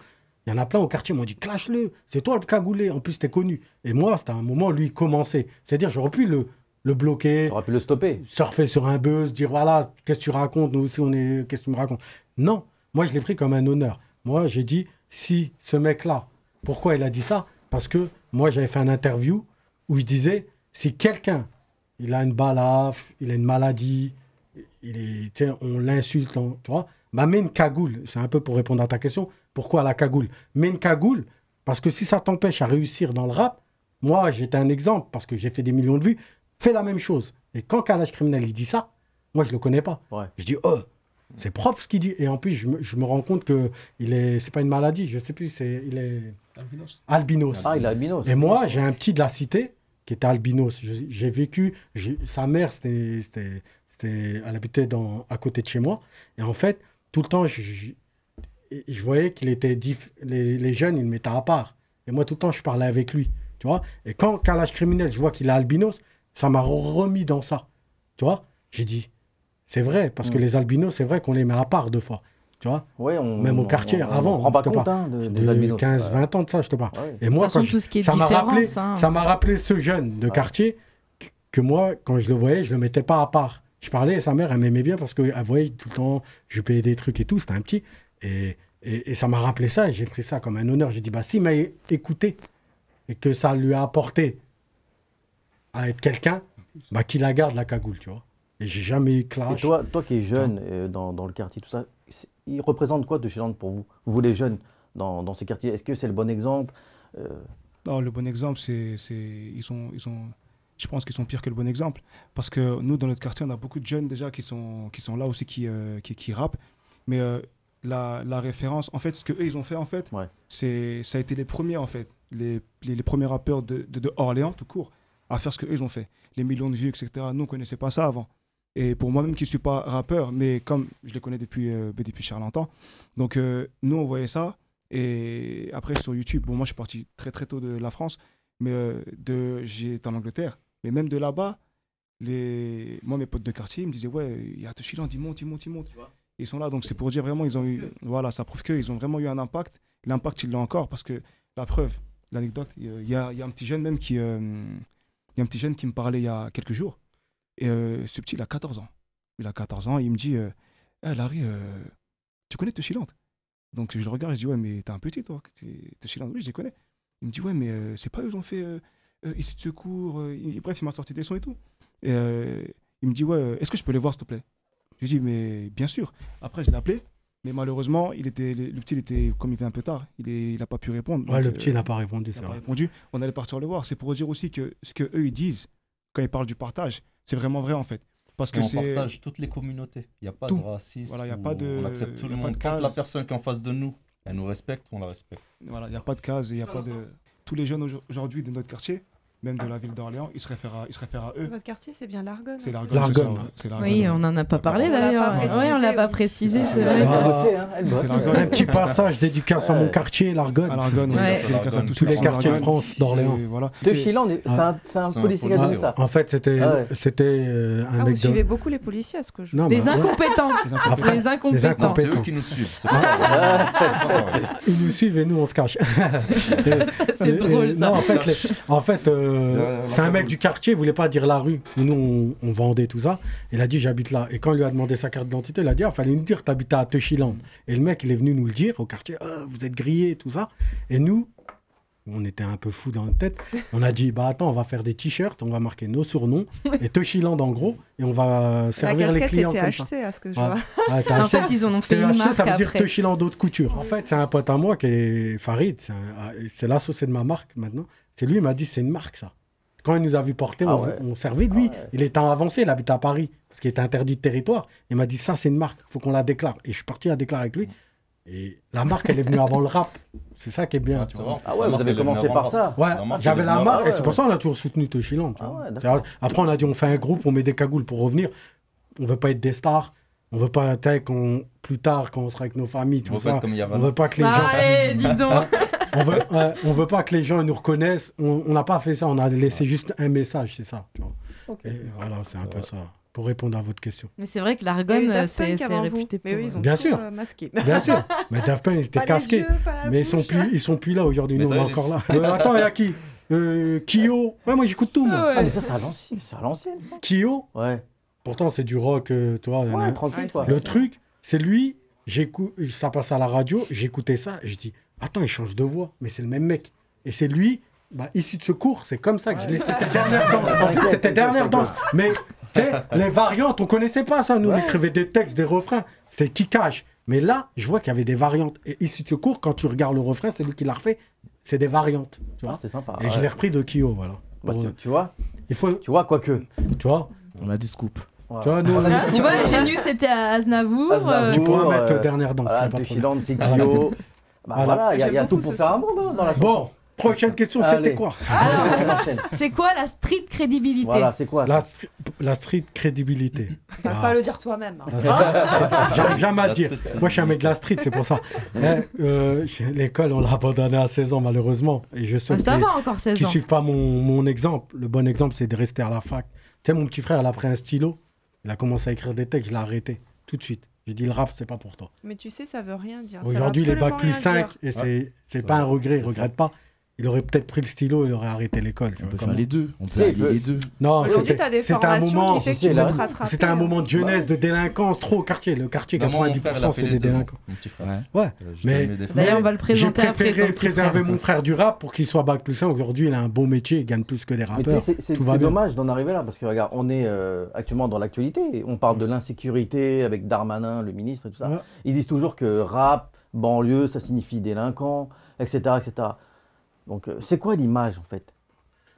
il y en a plein au quartier qui m'ont dit clash-le, c'est toi le cagoulé. En plus, t'es connu. Et moi, c'était un moment, lui, il commençait. C'est-à-dire, j'aurais pu le bloquer. T'aurais pu le stopper. Surfer sur un buzz, dire voilà, qu'est-ce que tu racontes, nous aussi, qu'est-ce que tu me racontes. Non, moi, je l'ai pris comme un honneur. Moi, j'ai dit, si ce mec-là, pourquoi il a dit ça? Parce que moi, j'avais fait un interview où je disais, si quelqu'un, il a une balafre, il a une maladie, on l'insulte, tu vois, bah, mets une cagoule. C'est un peu pour répondre à ta question. Pourquoi la cagoule? Mets une cagoule, parce que si ça t'empêche à réussir dans le rap, moi, j'étais un exemple, parce que j'ai fait des millions de vues, fais la même chose. Et quand Kalash Criminel, il dit ça, moi, je le connais pas. Ouais. Je dis, oh, c'est propre ce qu'il dit. Et en plus, je me rends compte que c'est pas une maladie, je sais plus, il est albinos. Ah, il est albinos. Et moi, j'ai un petit de la cité qui était albinos. J'ai vécu, sa mère, elle habitait à côté de chez moi. Et en fait, tout le temps, je voyais qu'il était les jeunes, ils le mettaient à part. Et moi, tout le temps, je parlais avec lui. Tu vois. Et quand Kalash Criminel, je vois qu'il est albinos, ça m'a remis dans ça. Tu vois. J'ai dit, c'est vrai, parce que les albinos, c'est vrai qu'on les met à part deux fois. tu vois. Ouais, même au quartier, avant. On prend pas je te compte parle. des albinos. 15, 20 ans de ça, je te parle. Ouais. Et moi, De toute façon, quand tout ce qui est ça m'a rappelé, différence, hein. ça m'a rappelé ce jeune de quartier que moi, quand je le voyais, je le mettais pas à part. Je parlais et sa mère, elle m'aimait bien parce qu'elle voyait tout le temps, je payais des trucs et tout, c'était un petit. Et ça m'a rappelé ça et j'ai pris ça comme un honneur. J'ai dit, bah, s'il m'a écouté et que ça lui a apporté à être quelqu'un, bah, qu'il la garde la cagoule, tu vois. Et j'ai jamais eu clash. Et toi qui es jeune dans le quartier, tout ça, il représente quoi Touchiland pour vous? Vous les jeunes dans ces quartiers, est-ce que c'est le bon exemple? Non, le bon exemple, je pense qu'ils sont pires que le bon exemple. Parce que nous, dans notre quartier, on a beaucoup de jeunes déjà qui sont là aussi, qui rappent. Mais la référence, en fait, ce qu'eux, ils ont fait, en fait, ça a été les premiers, en fait, les premiers rappeurs de Orléans, tout court, à faire ce qu'eux, ils ont fait. Les millions de vues, etc. Nous, on ne connaissait pas ça avant. Et pour moi-même, qui ne suis pas rappeur, mais comme je les connais depuis longtemps, donc nous, on voyait ça. Et après, sur YouTube, bon, moi, je suis parti très, très tôt de la France, mais j'étais en Angleterre. Mais même de là-bas, moi, mes potes de quartier, ils me disaient, ouais, il y a Touchiland, ils montent. Ils sont là, donc c'est pour dire vraiment, ils ont eu, voilà, ça prouve qu'ils ont vraiment eu un impact. L'impact, il l'a encore, parce que la preuve, l'anecdote, il y a un petit jeune même il y a un petit jeune qui me parlait il y a quelques jours. Et ce petit, il a 14 ans. Il a 14 ans, et il me dit, hey, Larry, tu connais Touchiland? Donc je le regarde, je dis, ouais, mais t'es un petit, toi. Touchiland, oui, je les connais. Il me dit, ouais, mais c'est pas eux, ils ont fait Ici de secours. Bref, il m'a sorti des sons et tout. Et il me dit, ouais, est-ce que je peux les voir, s'il te plaît? Je lui dis, mais bien sûr. Après, je l'ai appelé. Mais malheureusement, le petit, comme il était un peu tard, il n'a pas pu répondre. Ouais, donc, le petit, il n'a pas répondu, c'est vrai. On allait partir le voir. C'est pour dire aussi que ce qu'eux, ils disent, quand ils parlent du partage, c'est vraiment vrai, en fait. Parce que on partage toutes les communautés. Il n'y a pas de racisme. Voilà, y a pas de, on accepte tout le monde. Quand la personne qui est en face de nous, elle nous respecte, on la respecte. Voilà, il n'y a pas de case. Il y a pas de... Tous les jeunes aujourd'hui de notre quartier, même de la ville d'Orléans, ils se réfèrent à eux. Votre quartier, c'est bien l'Argonne. C'est l'Argonne. Oui, on n'en a pas parlé d'ailleurs. Oui, on ne l'a pas précisé. Un petit passage dédicace à mon quartier, l'Argonne. Dédicace à tous les quartiers de France, d'Orléans. Touchiland, c'est un policier qui a dit ça. En fait, c'était un mec de... Vous suivez beaucoup les policiers, à ce que je vois. Les incompétents. Les incompétents. C'est eux qui nous suivent. Ils nous suivent et nous, on se cache. C'est drôle, ça. Non, en fait, c'est un mec du quartier, il voulait pas dire la rue. Nous, on vendait tout ça. Il a dit, j'habite là. Et quand on lui a demandé sa carte d'identité, il a dit, il fallait nous dire, t'habitais à Touchiland. Et le mec, il est venu nous le dire au quartier, vous êtes grillés, tout ça. Et nous, on était un peu fous dans notre tête. On a dit, bah attends, on va faire des t-shirts, on va marquer nos surnoms et Touchiland en gros, et on va servir les clients. La casquette, c'était THC, à ce que je vois. En fait, ils en ont fait une marque. Ça veut dire après. Touchiland haute couture. En fait, c'est un pote à moi qui est Farid, c'est l'associé de ma marque maintenant. C'est lui, il m'a dit, c'est une marque ça. Quand il nous a vu porter, on servait de lui. Il était avancé, il habite à Paris, parce qu'il était interdit de territoire. Il m'a dit, ça c'est une marque, il faut qu'on la déclare. Et je suis parti à déclarer avec lui. Et la marque, elle est venue avant le rap. C'est ça qui est bien. Ah ouais, vous avez commencé par ça. Ouais, j'avais la marque, et c'est pour ça qu'on a toujours soutenu Touchiland. Après, on a dit, on fait un groupe, on met des cagoules pour revenir. On veut pas être des stars. On veut pas être plus tard, quand on sera avec nos familles, tout ça. On veut pas que les gens... Allez, dis donc. On veut pas que les gens nous reconnaissent. On n'a pas fait ça, on a laissé juste un message, c'est ça. Tu vois. Et voilà, c'est un peu ça. Pour répondre à votre question. Mais c'est vrai que l'Argonne, c'est réputé pour... Mais eux, ils ont bien sûr, masqué. Bien sûr. Mais Daft Punk, ils étaient casqués. Mais ils sont plus là aujourd'hui. Nous, on est encore là. Attends, il y a qui Kyo. Ouais, moi, j'écoute tout, moi. Ah, mais ça, c'est à l'ancienne. Kyo. Ouais. Pourtant, c'est du rock, tu vois. Ouais, tranquille, quoi. Le truc, c'est lui, ça passe à la radio, j'écoutais ça, et je dis, attends, il change de voix, mais c'est le même mec. Et c'est lui, Ici de secours, c'est comme ça que je l'ai. C'était dernière danse. En plus, c'était dernière danse. Mais les variantes, on connaissait pas ça. Nous, on écrivait des textes, des refrains. C'était qui cache. Mais là, je vois qu'il y avait des variantes. Et ici de secours, quand tu regardes le refrain, c'est lui qui l'a refait. C'est des variantes. Tu vois, c'est sympa. Et je l'ai repris de Kyo, voilà. Bah, tu vois, il faut. Tu vois, quoique. Tu vois. On a du scoop. Tu vois, nous, tu vois, Génu, c'était à Aznavour. Tu pourras mettre dernière danse. Touchiland, c'est Kyo. Voilà, il y a tout pour faire un monde dans la chanson. Bon. Prochaine question, c'était quoi? C'est quoi la street crédibilité? Voilà, c'est quoi la street crédibilité. T'as pas à le dire toi-même. J'arrive jamais à le dire. Moi, je suis un mec de la street, c'est pour ça. L'école, on l'a abandonné à 16 ans, malheureusement. Et je souhaite ça va encore 16 ans. Qui ne suivent pas mon exemple. Le bon exemple, c'est de rester à la fac. Tu sais, mon petit frère, il a pris un stylo. Il a commencé à écrire des textes, je l'ai arrêté tout de suite. J'ai dit, le rap, c'est pas pour toi. Mais tu sais, ça veut rien dire. Aujourd'hui, il est bac plus 5 dire. et c'est pas un regret, il regrette pas. Il aurait peut-être pris le stylo, il aurait arrêté l'école. On peut faire les deux. On peut allier les deux. Non, aujourd'hui, tu as des formations qui fait que tu peux te rattraper. C'était un moment de jeunesse, de délinquance, trop au quartier. Le quartier, 90%, c'est des délinquants. Mon petit frère. Ouais. Mais d'ailleurs, on va le présenter après. J'ai préféré préserver mon frère du rap pour qu'il soit bac plus 5. Aujourd'hui, il a un beau métier, il gagne plus que des rappeurs. C'est dommage d'en arriver là, parce que regarde, on est actuellement dans l'actualité. On parle de l'insécurité avec Darmanin, le ministre et tout ça. Ouais. Ils disent toujours que rap, banlieue, ça signifie délinquant, etc. etc. Donc, c'est quoi l'image, en fait,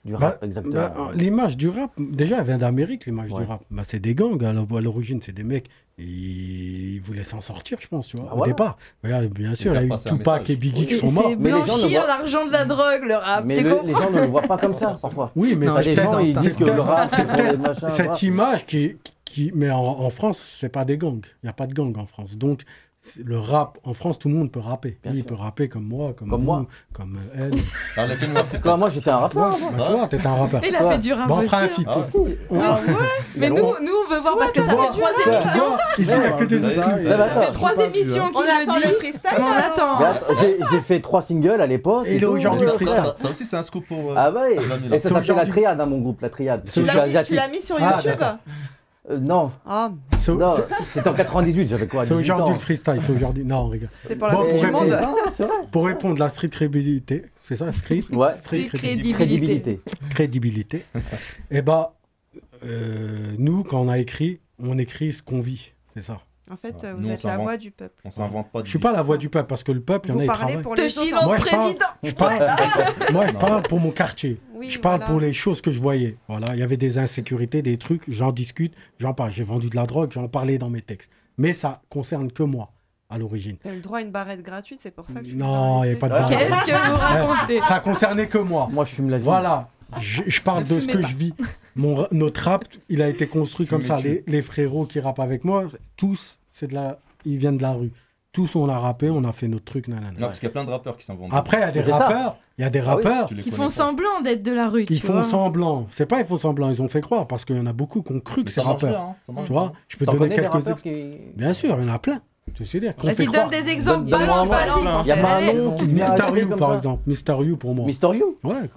du rap, exactement l'image du rap, déjà, elle vient d'Amérique, l'image du rap. C'est des gangs, à l'origine, c'est des mecs, ils voulaient s'en sortir, je pense, tu vois, au départ. Bien sûr, il y a eu Tupac et Biggie qui sont morts. C'est blanchir l'argent de la drogue, le rap, mais les gens ne le voient pas comme ça, parfois. Oui, mais les gens, ils disent que le rap, c'est peut-être cette image mais en France, c'est pas des gangs. Il n'y a pas de gangs en France. Donc, le rap, en France, tout le monde peut rapper. Lui, il peut rapper comme moi, comme vous, comme elle. Moi, j'étais un rappeur. Toi, t'étais un rappeur. Il a fait du rap on fera un feat. Mais nous, on veut voir parce que ça fait 3 émissions. Ici, il n'y a que des exclus. Ça fait 3 émissions qu'il attend le freestyle. On attend. J'ai fait 3 singles à l'époque. Et aujourd'hui, le freestyle. Ça aussi, c'est un scoop pour... Ah ouais. Et ça s'appelle La Triade, mon groupe, La Triade. Tu l'as mis sur YouTube? Non. Non, c'était en 98, j'avais quoi? C'est aujourd'hui le freestyle, c'est aujourd'hui. Non, regarde. C'est pour la Coupe du Monde. Pour répondre à la street crédibilité, c'est ça, street crédibilité. Crédibilité. Eh ben, nous, quand on écrit ce qu'on vit, c'est ça. En fait, vous êtes la voix du peuple. On s'invente pas. Je suis pas la voix du peuple parce que le peuple, il y en a, ils travaillent. Moi, je parle pour mon quartier. Je parle pour les choses que je voyais. Voilà, il y avait des insécurités, des trucs, j'en discute, j'en parle. J'ai vendu de la drogue, j'en parlais dans mes textes. Mais ça concerne que moi, à l'origine. Tu as eu le droit à une barrette gratuite, c'est pour ça que je suis Non, il n'y a pas de barrette. Qu'est-ce que vous racontez? Ça concernait que moi. Moi, je fume la vie. Voilà. Je parle de ce que je vis. Notre rap, il a été construit comme ça. Les frérots qui rappent avec moi, tous, ils viennent de la rue. Tous, on a rappé, on a fait notre truc. Non, parce qu'il y a plein de rappeurs qui s'en vont. Après, il y a des rappeurs qui font semblant d'être de la rue. Ils font semblant. C'est pas ils font semblant, ils ont fait croire parce qu'il y en a beaucoup qui ont cru que c'est rappeurs. Tu vois, je peux donner quelques exemples. Bien sûr, il y en a plein. Tu sais dire. Vas-y, donne des exemples. Il y a Manon qui Mister You, par exemple. Mister You pour moi. Mister You? Ouais.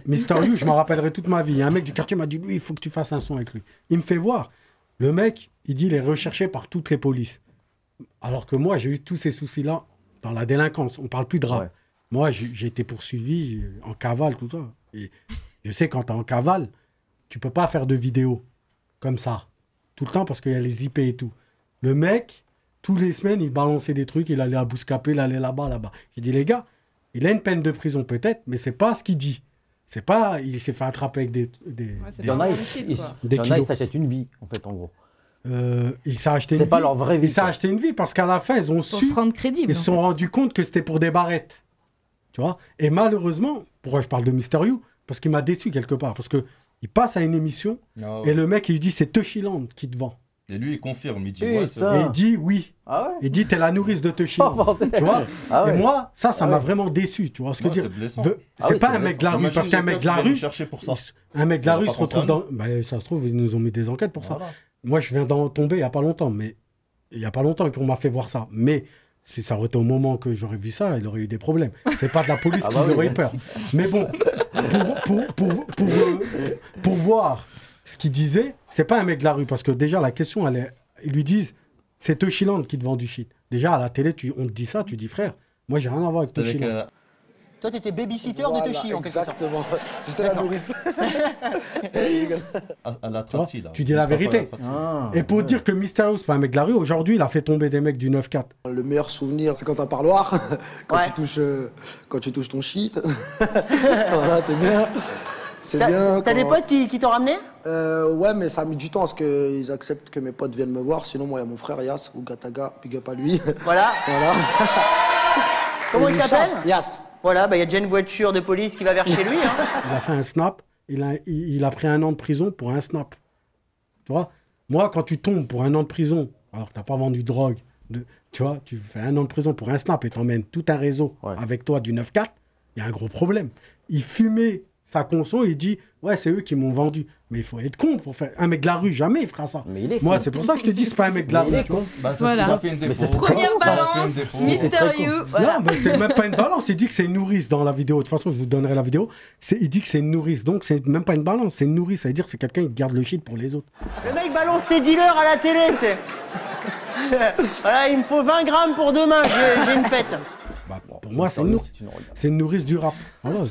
Mister You, je m'en rappellerai toute ma vie. Il y a un mec du quartier m'a dit, lui, il faut que tu fasses un son avec lui. Il me fait voir. Le mec, il dit, il est recherché par toutes les polices. Alors que moi, j'ai eu tous ces soucis-là dans la délinquance. On ne parle plus de rap. Ouais. Moi, j'ai été poursuivi en cavale, tout ça. Et je sais, quand tu es en cavale, tu ne peux pas faire de vidéo comme ça, tout le temps, parce qu'il y a les IP et tout. Le mec, tous les semaines, il balançait des trucs, il allait à Bouscapé, il allait là-bas, là-bas. J'ai dit, les gars, il a une peine de prison peut-être, mais ce n'est pas ce qu'il dit. C'est pas, il s'est fait attraper avec des il y en a, ils s'achètent une vie, en fait, en gros. Il s'est acheté une vie. C'est pas leur vraie vie. Il s'est acheté une vie parce qu'à la fin, ils ont su. Se rendre crédible. Ils se sont rendus compte que c'était pour des barrettes. Tu vois. Et malheureusement, pourquoi je parle de Mister You? Parce qu'il m'a déçu quelque part. Parce qu'il passe à une émission et le mec, il dit c'est Tushyland qui te vend. Et lui, il confirme. Il dit et il dit oui. Ah ouais, il dit t'es la nourrice de Tushyland. Tu vois. Et moi, ça m'a vraiment déçu. Tu vois ce que je veux dire? C'est pas un mec de la rue. Parce qu'un mec de la rue. Un mec de la rue se retrouve dans. Ça se trouve, ils nous ont mis des enquêtes pour ça. Moi, je viens d'en tomber il n'y a pas longtemps, mais il n'y a pas longtemps qu'on m'a fait voir ça. Mais si ça aurait été au moment que j'aurais vu ça, il aurait eu des problèmes. C'est pas de la police qui aurait eu peur. Mais bon, pour voir ce qu'il disait, c'est pas un mec de la rue, parce que déjà, la question, ils lui disent, c'est Tushyland qui te vend du shit. Déjà, à la télé, on te dit ça, tu dis, frère, moi, j'ai rien à voir avec Tushyland. Toi, t'étais babysitter de Tushy, en quelque sorte. Exactement. J'étais la nourrice. À la Tracy, là. Tu dis la vérité. Et pour dire que Mister You, c'est pas un mec de la rue, aujourd'hui, il a fait tomber des mecs du 9-4. Le meilleur souvenir, c'est quand t'as un parloir, quand tu touches ton shit. Voilà, t'es bien. C'est bien. T'as des potes qui t'ont ramené? Ouais, mais ça a mis du temps, parce qu'ils acceptent que mes potes viennent me voir. Sinon, moi, il y a mon frère Yas, ou Gataga, big up à lui. Voilà. Comment il s'appelle? Yas. Voilà, il y a déjà une voiture de police qui va vers chez lui. Hein. Il a fait un snap, il a pris 1 an de prison pour un snap. Tu vois, moi, quand tu tombes pour 1 an de prison, alors que tu n'as pas vendu de drogue, tu vois, tu fais 1 an de prison pour un snap et tu emmènes tout un réseau avec toi du 9-4, il y a un gros problème. Il fumait sa conso, il dit ouais, c'est eux qui m'ont vendu. Mais il faut être con pour faire. Un mec de la rue, jamais il fera ça. Moi, c'est pour ça que je te dis, c'est pas un mec de la rue. Tu vois. Bah, ça, voilà. Il a fait une défaut. Première balance, mystérieux. Voilà. Non, mais c'est même pas une balance. Il dit que c'est une nourrice dans la vidéo. De toute façon, je vous donnerai la vidéo. Il dit que c'est une nourrice. Donc, c'est même pas une balance. C'est une nourrice. Ça veut dire que c'est quelqu'un qui garde le shit pour les autres. Le mec balance ses dealers à la télé, tu sais. Voilà, il me faut 20 grammes pour demain. J'ai une fête. Bah, pour moi, c'est une nourrice du rap. Voilà,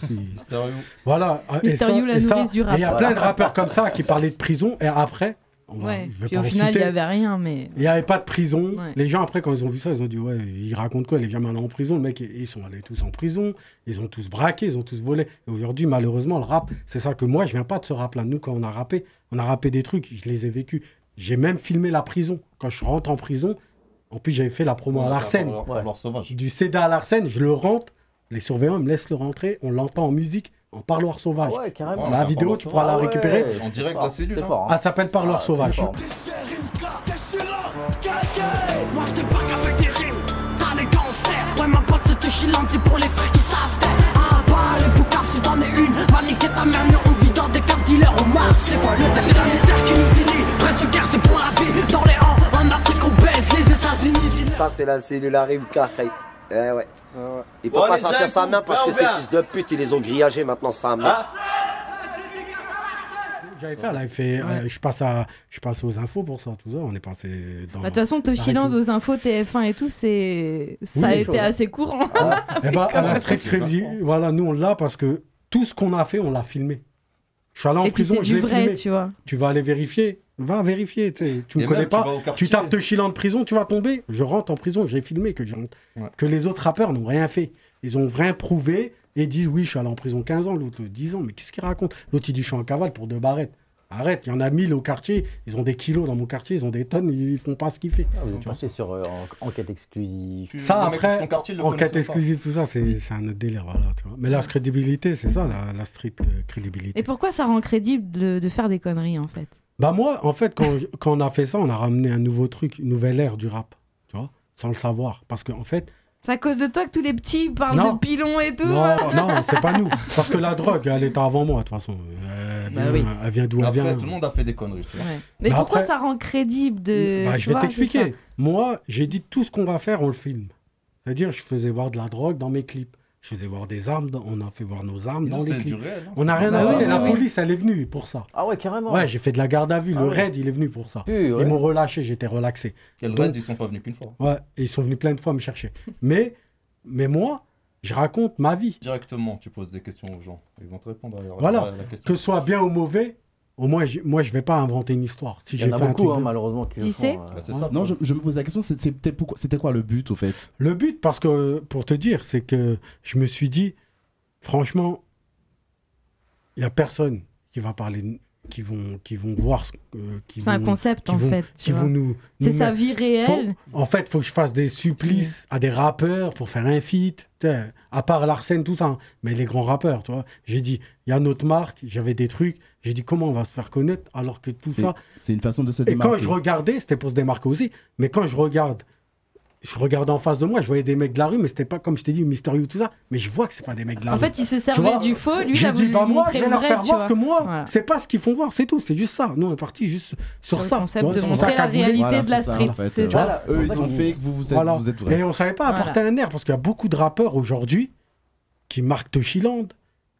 voilà. Mystérieux, la nourrice du rap. Et il y a plein de rappeurs comme ça qui parlaient de prison et après, puis au final, il n'y avait rien. Mais il n'y avait pas de prison. Ouais. Les gens, après, quand ils ont vu ça, ils ont dit ouais, il raconte quoi? Les gamins allés en prison. Le mec, ils sont allés tous en prison. Ils ont tous braqué, ils ont tous volé. Et aujourd'hui, malheureusement, le rap, c'est ça que moi, je viens pas de ce rap-là. Nous, quand on a rappé des trucs, je les ai vécus. J'ai même filmé la prison. Quand je rentre en prison, en plus, j'avais fait la promo à Larsen. Du CEDA à Larsen, je le rentre. Les surveillants me laissent le rentrer. On l'entend en musique, en parloir sauvage. Ah ouais, carrément. La vidéo, tu pourras la récupérer. En direct de la cellule. Fort, hein. Elle s'appelle Parleur sauvage. Moi, je débarque avec des rimes. T'as les gangsters. Ouais, ma pote, c'est te chillante. C'est pour les frères qui savent. Ah bah, les boucaves, si t'en es une. Va niquer ta mère, nous, on vit dans des caves dealers au Mars. C'est quoi le test? C'est la misère qui nous unit. Reste guerre, c'est pour la vie. Dans les rangs, en Afrique, on baisse les États-Unis. Ça, c'est la cellule Harim Kahay. Eh ouais. Il peut pas sortir sa main parce que ces fils de pute, ils les ont grillagés maintenant sa main. J'avais fait, je passe aux infos pour ça, tout ça. On est passé dans. De toute façon, Toshiland aux infos, TF1 et tout, ça a été assez courant. Et bah, à la Street Crédit, voilà, nous on l'a parce que tout ce qu'on a fait, on l'a filmé. Je suis allé en prison, je l'ai filmé. Tu vois. Tu vas aller vérifier. Va vérifier, tu me connais pas. Tu tapes Toshiland prison, tu vas tomber. Je rentre en prison, j'ai filmé que je rentre. Que les autres rappeurs n'ont rien fait. Ils ont rien prouvé et disent oui, je suis allé en prison 15 ans, l'autre 10 ans. Mais qu'est-ce qu'il raconte? L'autre il dit je suis en cavale pour 2 barrettes. Arrête, il y en a 1000 au quartier, ils ont des kilos dans mon quartier, ils ont des tonnes, ils font pas ce qu'ils font. Vous êtes passé sur enquête exclusive. Ça après, enquête exclusive, tout ça, c'est un autre délire, voilà, tu vois. Mais la crédibilité, c'est ça, la street crédibilité. Et pourquoi ça rend crédible de faire des conneries, en fait? Bah moi, en fait, quand on a fait ça, on a ramené un nouveau truc, une nouvelle ère du rap, tu vois, sans le savoir. Parce qu'en fait... C'est à cause de toi que tous les petits parlent de pilons et tout. Non, c'est pas nous. Parce que la drogue, elle était avant moi, de toute façon. Elle vient d'où elle vient. Tout le monde a fait des conneries. Tu vois. Mais pourquoi ça rend crédible de... je vais t'expliquer. Moi, j'ai dit tout ce qu'on va faire, on le filme. C'est-à-dire, je faisais voir de la drogue dans mes clips. Je faisais voir des armes, on a fait voir nos armes dans les clips. On n'a rien inventé, la police, elle est venue pour ça. Ah ouais, carrément. Ouais, j'ai fait de la garde à vue, le raid, il est venu pour ça. Ils m'ont relâché, j'étais relaxé. Et le raid, ils sont pas venus qu'une fois. Ouais, et ils sont venus plein de fois me chercher. Mais moi, je raconte ma vie. Directement, tu poses des questions aux gens, ils vont te répondre à la question. Que ce soit bien ou mauvais, au moins, moi, je vais pas inventer une histoire. Si il y en a beaucoup, malheureusement, qui le font. Ça. Non, je me pose la question, c'était quoi le but, au fait? Le but, parce que, pour te dire, c'est que je me suis dit, franchement, il n'y a personne qui va parler, qui vont voir... c'est un concept, en fait. C'est sa vie réelle. En fait, il faut que je fasse des supplices à des rappeurs pour faire un feat, à part Larsen, tout ça. Mais les grands rappeurs, tu vois. J'ai dit, il y a notre marque, j'avais des trucs. J'ai dit, comment on va se faire connaître alors que tout ça... C'est une façon de se démarquer. Et quand je regardais, c'était pour se démarquer aussi, mais quand je regardais en face de moi, je voyais des mecs de la rue, mais c'était pas, comme je t'ai dit, mystérieux, tout ça. Mais je vois que c'est pas des mecs de la rue. En fait, ils se servaient du faux, lui, j'ai dit, moi, je vais leur faire voir que moi, voilà. C'est pas ce qu'ils font voir, c'est tout, c'est juste ça. Nous, on est parti juste sur ça. Le concept de montrer la réalité de la street. C'est ça. Eux, ils ont fait que vous êtes vrai. Et on savait pas apporter un air, parce qu'il y a beaucoup de rappeurs aujourd'hui qui marquent Toshiland,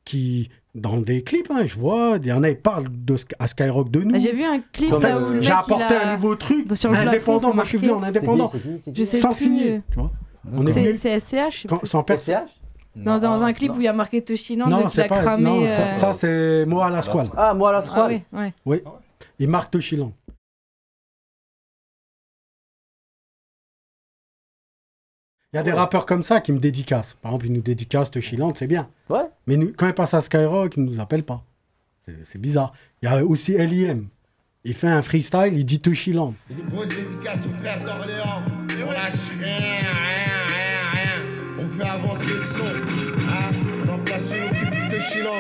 qui... Dans des clips, je vois, il y en a, ils parlent à Skyrock de nous. J'ai vu un clip où le mec, j'ai apporté un nouveau truc, indépendant. Moi, je suis venu en indépendant, sans signer. C'est SCH. Sans PCH dans un clip où il y a marqué Toshiland, qu'il a cramé. Non, ça c'est Moi à la Squale. Ah, Moi à la Squale. Oui, il marque Toshiland. Il y a des rappeurs comme ça qui me dédicacent. Par exemple, ils nous dédicacent Toshiland, c'est bien. Ouais. Mais quand ils passent à Skyrock, ils ne nous appellent pas. C'est bizarre. Il y a aussi LIM. Il fait un freestyle, il dit Toshiland. Grosse dédicace aux frères d'Orléans. On lâche rien. On fait avancer le son. On en place une aussi pour Toshiland.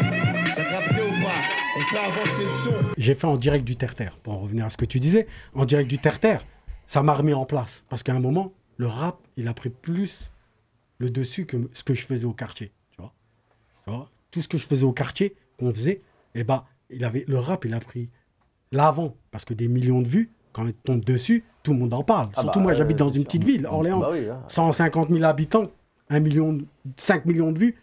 T'as capté ou pas? On fait avancer le son. J'ai fait en direct du terre-terre. Pour en revenir à ce que tu disais, en direct du terre-terre, ça m'a remis en place. Parce qu'à un moment, le rap, il a pris plus le dessus que ce que je faisais au quartier. Tu vois, tout ce que je faisais au quartier, qu'on faisait, et ben, le rap, il a pris l'avant. Parce que des millions de vues, quand il tombe dessus, tout le monde en parle. Surtout moi, j'habite dans une petite ville, Orléans. Bah oui, 150 000 habitants, 5 millions de vues,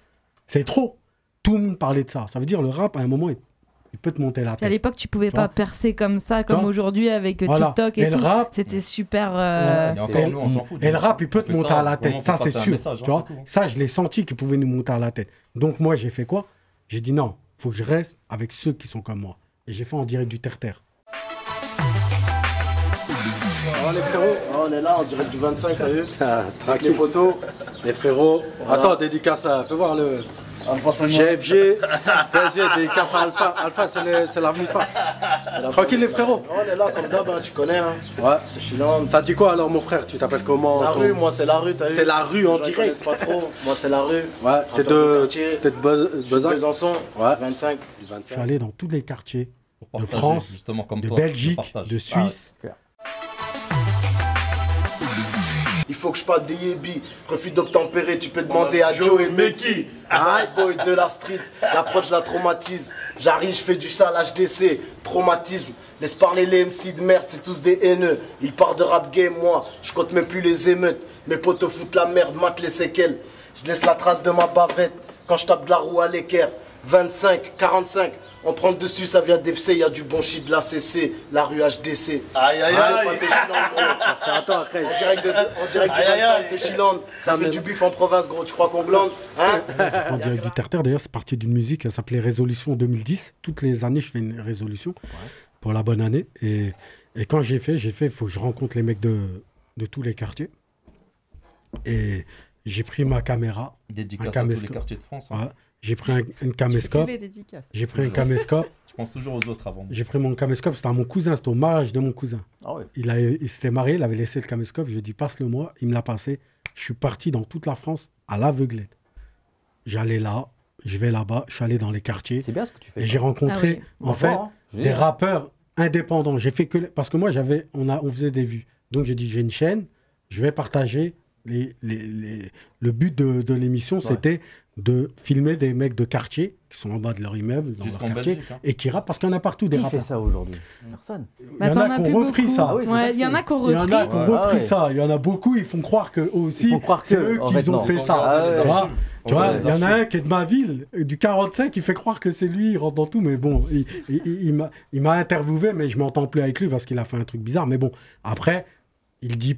c'est trop. Tout le monde parlait de ça. Ça veut dire le rap, à un moment, il peut te monter la Puis à tête. l'époque, tu pouvais pas percer comme ça, comme aujourd'hui avec Voilà. TikTok et le tout. rap, C'était super. Et le rap, il peut te monter à la tête. Ça, c'est sûr. Tu vois, ça, je l'ai senti qu'il pouvait nous monter à la tête. Donc, moi, j'ai fait quoi? J'ai dit non, faut que je reste avec ceux qui sont comme moi. Et j'ai fait en direct du terre-terre. Oh les frérots, on est là en direct du 25, t'as vu? Tranquille. Les photos. Les frérots. Voilà. Attends, dédicace à. Fais voir le. Alpha Sangman. GFG, PSG, dédicace à Alpha. Alpha, c'est la MIFA. Tranquille, les frérots. On est là comme d'hab, hein, tu connais. Hein. Ouais. Chillon. Ça te dit quoi alors, mon frère? Tu t'appelles comment? La rue, moi, c'est la rue, t'as vu? C'est la rue en Je direct. connais pas trop. Moi, c'est la rue. Ouais, t'es de Besançon. Besançon, Ouais. 25. Je suis allé dans tous les quartiers de partager, France, justement, comme de toi, Belgique, le partage. de Suisse. Il faut que je parle des Yébi. Refus d'obtempérer, tu peux demander à Joe et Meki. High boy de la street, l'approche la traumatise. J'arrive, je fais du sale HDC, traumatisme. Laisse parler les MC de merde, c'est tous des haineux. Ils partent de rap game, moi, je compte même plus les émeutes. Mes potes foutent la merde, matent les séquelles. Je laisse la trace de ma bavette quand je tape de la roue à l'équerre. 25, 45, on prend dessus, ça vient d'FC, y a du bon shit de la CC, la rue HDC. Aïe aïe aïe. Attends, après. En direct du 25 de Chiland, ça fait du bif en province, gros, tu crois qu'on glande, hein? En direct du terre-terre, d'ailleurs, c'est parti d'une musique, elle s'appelait Résolution 2010. Toutes les années, je fais une résolution pour la bonne année. Et quand j'ai fait, il faut que je rencontre les mecs de tous les quartiers. Et j'ai pris ma caméra. Dédicace à tous les quartiers de France. Hein. Ouais. J'ai pris une caméscope. J'ai pris un caméscope. Je pense toujours aux autres avant. J'ai pris mon caméscope, c'était à mon cousin, c'était au mariage de mon cousin. Ah ouais. Il s'était marié, il avait laissé le caméscope, je lui ai dit passe-le moi, il me l'a passé. Je suis parti dans toute la France à l'aveuglette. J'allais là, je vais là-bas, je suis allé dans les quartiers. C'est bien ce que tu fais. Et j'ai rencontré en fait des rappeurs indépendants. J'ai fait que parce que moi on faisait des vues. Donc j'ai dit j'ai une chaîne, je vais partager le but de l'émission, c'était de filmer des mecs de quartier qui sont en bas de leur immeuble, dans leur quartier, Belgique, hein. Et qui rappent parce qu'il y en a partout des Qui rappeurs. fait ça aujourd'hui? Personne. Il y en a qui ont repris ça. Ah oui, Ouais, il y en a qui ont Il y en a qui ont repris. repris ça. Il y en a beaucoup, ils font croire que aussi c'est eux qui ont fait ça. Ah ouais. Tu vois, il y en a un qui est de ma ville, du 45, qui fait croire que c'est lui, il rentre dans tout. Mais bon, il m'a interviewé, mais je m'entends plus avec lui parce qu'il a fait un truc bizarre. Mais bon, après, ils disent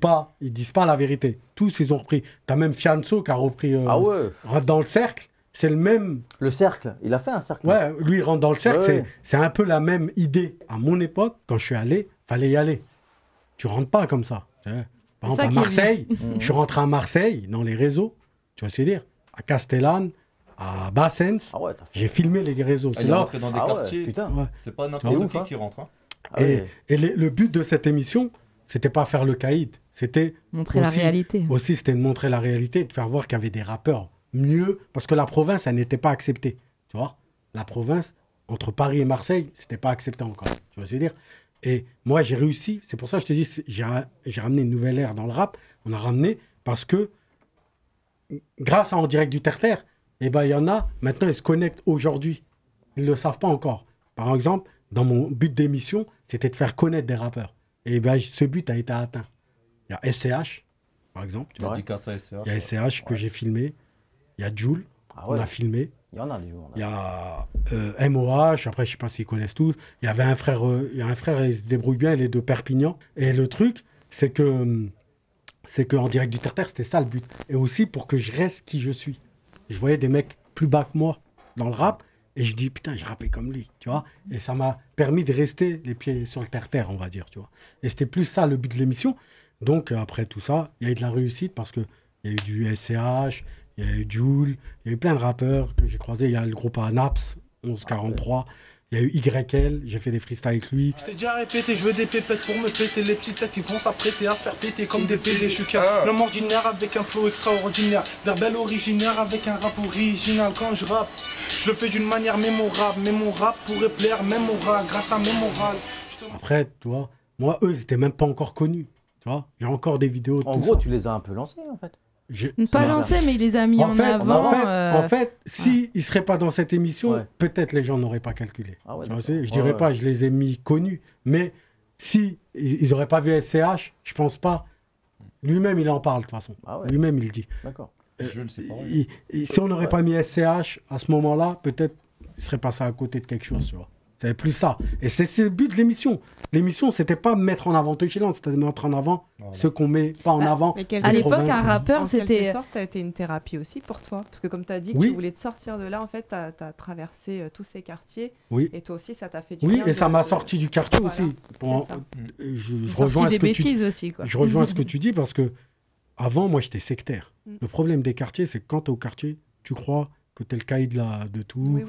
pas la vérité. Tous, ils ont repris. T'as même Fianso qui a repris Rentre dans le cercle. C'est le même. Le cercle, il a fait un cercle. Ouais, lui, il rentre dans le cercle. Ouais. C'est un peu la même idée. À mon époque, quand je suis allé, fallait y aller. Tu rentres pas comme ça. Par exemple, à Marseille, je suis rentré à Marseille, dans les réseaux. Tu vois ce que je veux dire? À Castellane, à Bassens. J'ai filmé les réseaux. Il est rentré dans des quartiers. Ouais. C'est pas n'importe qui rentre. Hein. Et le but de cette émission, c'était pas faire le caïd. C'était montrer la réalité. Aussi, c'était de montrer la réalité et de faire voir qu'il y avait des rappeurs mieux. Parce que la province, elle n'était pas acceptée. Tu vois? La province, entre Paris et Marseille, c'était pas accepté encore. Tu vois ce que je veux dire? Et moi, j'ai réussi. C'est pour ça que je te dis, j'ai ramené une nouvelle ère dans le rap. On a ramené parce que, grâce à En Direct du Terre-Terre, eh ben, il y en a, maintenant, ils se connectent aujourd'hui. Ils ne le savent pas encore. Par exemple, dans mon but d'émission, c'était de faire connaître des rappeurs. Et ben, ce but a été atteint. Il y a SCH, par exemple. Tu vois. Il y a SCH que j'ai filmé. Il y a Joule, on a filmé. Il y en a du Il y a MOH, après je sais pas s'ils connaissent tous. Il y avait un frère, il se débrouille bien, il est de Perpignan. Et le truc, c'est que En Direct du Terre-Terre, c'était ça le but. Et aussi pour que je reste qui je suis. Je voyais des mecs plus bas que moi dans le rap, et je dis putain, j'ai rappé comme lui, tu vois. Et ça m'a permis de rester les pieds sur le terre-terre, on va dire, tu vois. Et c'était plus ça le but de l'émission. Donc après tout ça, il y a eu de la réussite parce qu'il y a eu du SCH, il y a eu Joule, il y a eu plein de rappeurs que j'ai croisés. Il y a le groupe Anaps, 1143. Il y a eu YL, j'ai fait des freestyles avec lui. Je t'ai déjà répété, je veux des pépettes pour me péter. Les petites têtes, ils vont s'apprêter à se faire péter comme des PD. Je suis qu'un homme ordinaire avec un flow extraordinaire. Verbal originaire avec un rap original. Quand je rappe, je le fais d'une manière mémorable. Mais mon rap pourrait plaire même au rat grâce à mes morales. Après, tu vois, moi, eux, ils n'étaient même pas encore connus. Tu vois, j'ai encore des vidéos. En gros, tu les as un peu lancés, en fait. Pas lancé, mais il les a mis en avant. En fait, s'ils ne seraient pas dans cette émission, peut-être les gens n'auraient pas calculé. Je ne dirais pas, je les ai mis connus, mais si ils n'auraient pas vu SCH, je ne pense pas. Lui-même, il en parle de toute façon. Lui-même, il le dit. D'accord. Si on n'aurait pas mis SCH à ce moment-là, peut-être il serait passé à côté de quelque chose, tu vois. C'est plus ça. Et c'est le but de l'émission. L'émission, c'était pas mettre en avant Touchiland, c'était de mettre en avant ceux qu'on met pas en avant. À l'époque, un rappeur, c'était. En quelque c'était. sorte, ça a été une thérapie aussi pour toi. Parce que comme tu as dit que tu voulais te sortir de là, en fait, tu as traversé tous ces quartiers. Oui. Et toi aussi, ça t'a fait du bien. bien. Oui, et ça m'a sorti du quartier aussi. Je rejoins ce que tu aussi, quoi. Je rejoins ce que tu dis parce que avant, moi, j'étais sectaire. Le problème des quartiers, c'est que quand tu es au quartier, tu crois que tu es le caïd de tout.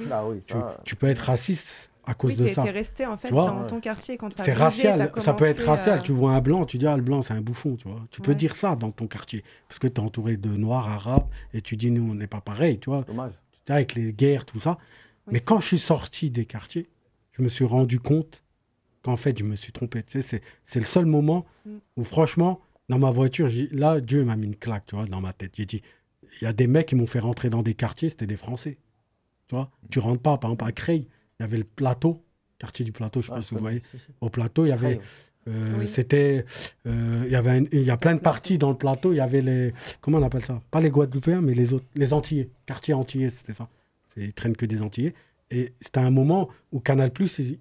Tu peux être raciste à cause de ça. Tu es resté en fait dans ton quartier quand tu as C'est racial, ça peut être racial. Tu vois un blanc, tu dis le blanc c'est un bouffon, tu vois. Tu peux dire ça dans ton quartier parce que tu es entouré de noirs, arabes et tu dis nous on n'est pas pareil, tu vois. Dommage. Avec les guerres, tout ça. Mais quand je suis sorti des quartiers, je me suis rendu compte qu'en fait je me suis trompé. Tu sais, c'est le seul moment où franchement dans ma voiture, là Dieu m'a mis une claque, tu vois, dans ma tête. J'ai dit il y a des mecs qui m'ont fait rentrer dans des quartiers, c'était des Français. Tu vois, tu rentres pas, par exemple à Creil. Il y avait le plateau, quartier du plateau, je ne sais pas si vous voyez. Au plateau, il y avait. Il y a plein de parties dans le plateau. Il y avait les. Comment on appelle ça? Pas les Guadeloupéens, mais les autres. Les Antillais. Quartier Antillais, c'était ça. Ils traînent que des Antillais. Et c'était un moment où Canal+,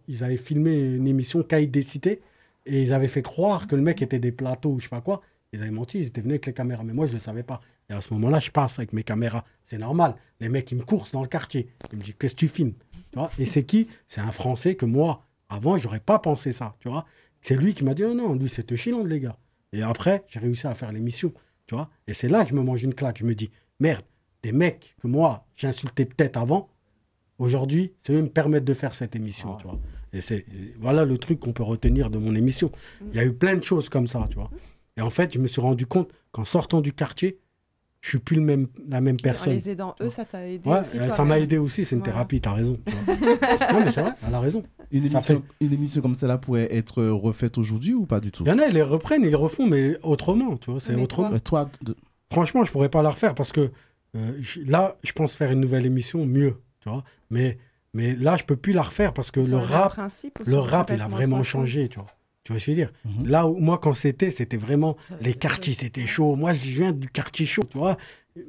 ils avaient filmé une émission Caïd des Cités. Et ils avaient fait croire que le mec était des plateaux ou je sais pas quoi. Ils avaient menti, ils étaient venus avec les caméras. Mais moi, je ne le savais pas. Et à ce moment-là, je passe avec mes caméras. C'est normal. Les mecs, ils me coursent dans le quartier. Ils me disent, qu'est-ce que tu filmes? Tu vois, et c'est qui? C'est un Français que moi, avant, j'aurais pas pensé ça, tu vois. C'est lui qui m'a dit, oh non, lui, c'est Touchiland, les gars. Et après, j'ai réussi à faire l'émission, tu vois. Et c'est là que je me mange une claque. Je me dis, merde, des mecs que moi, j'insultais peut-être avant, aujourd'hui, c'est eux qui me permettent de faire cette émission, tu vois. Et voilà le truc qu'on peut retenir de mon émission. Il y a eu plein de choses comme ça, tu vois. Et en fait, je me suis rendu compte qu'en sortant du quartier, je suis plus la même personne. En les aidant, eux, ça t'a aidé aussi. Ça m'a aidé aussi, c'est une thérapie, t'as raison. Non, mais c'est vrai, elle a raison. Une émission comme celle-là pourrait être refaite aujourd'hui ou pas du tout? Il y en a, ils les reprennent, ils les refont, mais autrement, tu vois, c'est autrement. Franchement, je pourrais pas la refaire parce que là, je pense faire une nouvelle émission mieux, tu vois. Mais là, je peux plus la refaire parce que le rap, il a vraiment changé, tu vois. Tu vois ce que je veux dire? Là où moi, quand c'était vraiment les quartiers, c'était chaud. Moi, je viens du quartier chaud, tu vois.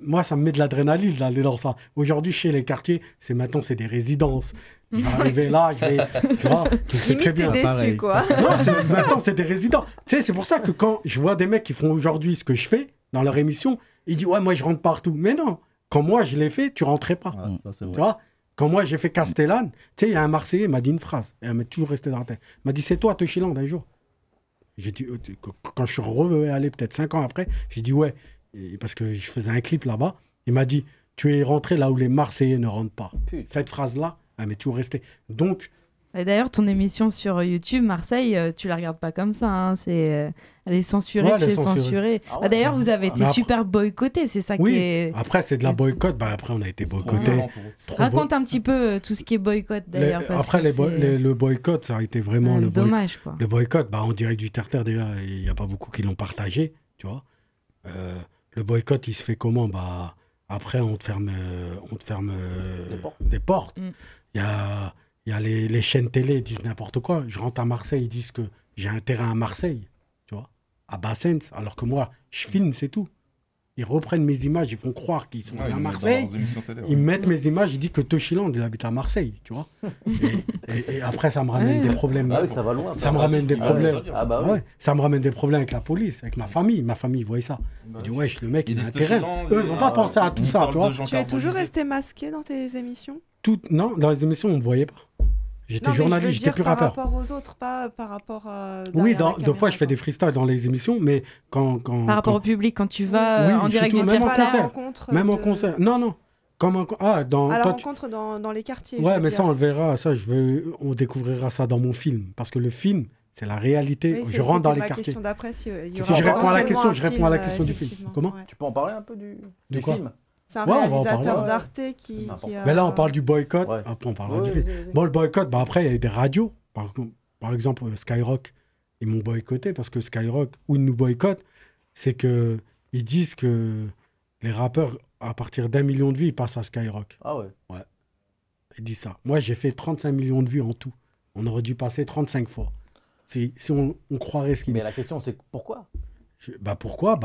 Moi, ça me met de l'adrénaline d'aller dans ça. Aujourd'hui, chez les quartiers, maintenant, c'est des résidences. Je vais arriver là, tu vois, tu sais très bien. Déçu, quoi. Non, maintenant, c'est des résidents. Tu sais, c'est pour ça que quand je vois des mecs qui font aujourd'hui ce que je fais dans leur émission, ils disent, ouais, moi, je rentre partout. Mais non, quand moi, je l'ai fait, tu rentrais pas. Tu vois? Quand moi, j'ai fait Castellane, tu sais, il y a un Marseillais, il m'a dit une phrase, et elle m'est toujours restée dans la tête. Il m'a dit, c'est toi, Touchiland, un jour. J'ai dit, quand je suis allé peut-être 5 ans après, j'ai dit, ouais, parce que je faisais un clip là-bas. Il m'a dit, tu es rentré là où les Marseillais ne rentrent pas. Putain. Cette phrase-là, elle m'est toujours restée. Donc. Et d'ailleurs, ton émission sur YouTube, Marseille, tu la regardes pas comme ça. Hein, elle est censurée, censurée. Ah ouais. D'ailleurs, vous avez été super boycotté, c'est ça qui est. Après, c'est de la boycott. Après, on a été boycotté. Raconte un petit peu tout ce qui est boycott d'ailleurs. Après, le boycott, ça a été vraiment le dommage, quoi. Le boycott, en direct du terre-terre, déjà, il n'y a pas beaucoup qui l'ont partagé, tu vois. Le boycott, il se fait comment? Après, on te ferme des portes. Il y a les chaînes télé, ils disent n'importe quoi. Je rentre à Marseille, ils disent que j'ai un terrain à Marseille, tu vois, à Bassens, alors que moi, je filme, c'est tout. Ils reprennent mes images, ils font croire qu'ils sont à Marseille. Ils mettent mes images, ils disent que Touchiland, il habite à Marseille, tu vois. et après, ça me ramène des problèmes. Ah oui, ça va loin. Ça me ramène des problèmes. Oui. Ça me ramène des problèmes avec la police, avec ma famille. Ma famille, ils voient ça. Ils disent, wesh, le mec, il a un terrain. Eux, ils n'ont pas pensé à tout ça, tu vois. Tu es toujours resté masqué dans tes émissions? Non, dans les émissions, on ne me voyait pas. J'étais journaliste, j'étais plus rappeur. Par rapport aux autres, pas par rapport à... Oui, deux fois, je fais des freestyles dans les émissions, mais quand par rapport au public, quand tu vas en direct du terre-terre. Même en concert. Non. À la rencontre dans les quartiers. Ouais, mais ça, on le verra. Ça, on découvrira ça dans mon film. Parce que le film, c'est la réalité. Je rentre dans les quartiers. Si je réponds à la question, je réponds à la question du film. Comment? Tu peux en parler un peu du film? C'est un réalisateur d'Arte qui a... Mais là, on parle du boycott. Après, on parlera du film. Bon, le boycott, après, il y a des radios. Par exemple, Skyrock, ils m'ont boycotté parce que Skyrock, où ils nous boycottent, c'est qu'ils disent que les rappeurs, à partir d'1 million de vues, ils passent à Skyrock. Ah ouais? Ouais. Il dit ça. Moi, j'ai fait 35 millions de vues en tout. On aurait dû passer 35 fois. Si on croirait ce qu'il dit. Mais la question, c'est pourquoi? Pourquoi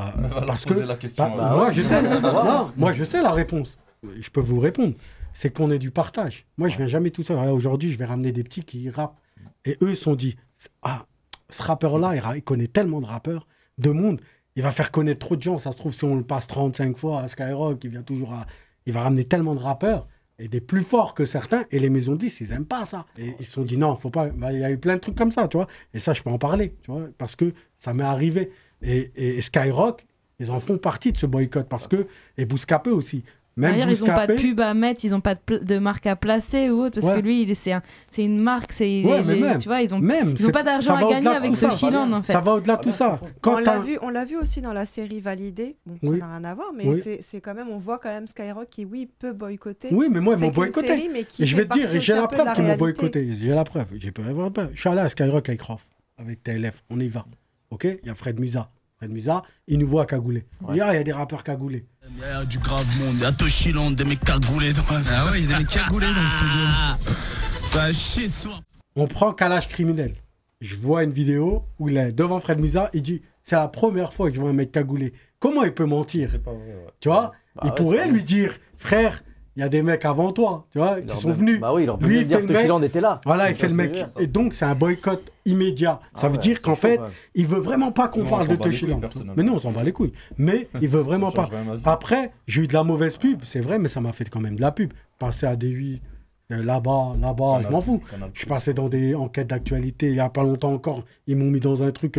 parce que la question, moi, je sais. Non, moi, je sais la réponse. Je peux vous répondre. C'est qu'on est du partage. Moi, je viens jamais tout seul. Aujourd'hui, je vais ramener des petits qui rappent. Et eux, ils se sont dit, ah, ce rappeur-là, il connaît tellement de rappeurs, de monde, il va faire connaître trop de gens. Ça se trouve, si on le passe 35 fois à Skyrock, il va ramener tellement de rappeurs, et des plus forts que certains. Et les maisons 10, ils n'aiment pas ça. Et ils se sont dit, non, faut pas. Il y a eu plein de trucs comme ça, tu vois. Et ça, je peux en parler, tu vois, parce que ça m'est arrivé. Et Skyrock, ils en font partie de ce boycott, parce que, et Bouscapé aussi. Même d'ailleurs, ils n'ont pas de Bouscapé, pub à mettre, ils n'ont pas de marque à placer ou autre, parce que lui, c'est une marque, tu vois, ils n'ont pas d'argent à gagner avec ce Chiland, en fait. Ça va au-delà de tout ça. On l'a vu aussi dans la série Validée. Bon, ça n'a rien à voir, mais c'est quand même, on voit quand même Skyrock qui, oui, peut boycotter. Oui, mais moi, ils m'ont boycotté. Et je vais te dire, j'ai la preuve qu'ils m'ont boycotté. J'ai la preuve. Je suis allé à Skyrock avec Rof, avec TLF. On y va. OK? Il y a Fred Musa. Fred Musa, il nous voit cagoulés. Il dit, il y a des rappeurs cagoulés. Il y a du grave monde, il y a Toshiland, des mecs cagoulés dans Ah ouais, il y a des mecs cagoulés dans le studio. Ça a chier de soi. On prend Kalash criminel. Je vois une vidéo où il est devant Fred Musa, il dit, c'est la première fois que je vois un mec cagoulé. Comment il peut mentir? C'est pas vrai, ouais. Tu vois, il pourrait lui dire, frère, il y a des mecs avant toi, tu vois, qui sont venus. Bah oui, il aurait pu dire que Chiland était là. Voilà, il fait le mec. Et donc, c'est un boycott immédiat. Ça veut dire qu'en fait, il veut vraiment pas qu'on parle de Toshiland. Mais nous, on s'en bat les couilles. Mais il veut vraiment pas. Après, j'ai eu de la mauvaise pub, c'est vrai, mais ça m'a fait quand même de la pub. Passer à D8, là-bas, je m'en fous. Je suis passé dans des enquêtes d'actualité il y a pas longtemps encore. Ils m'ont mis dans un truc,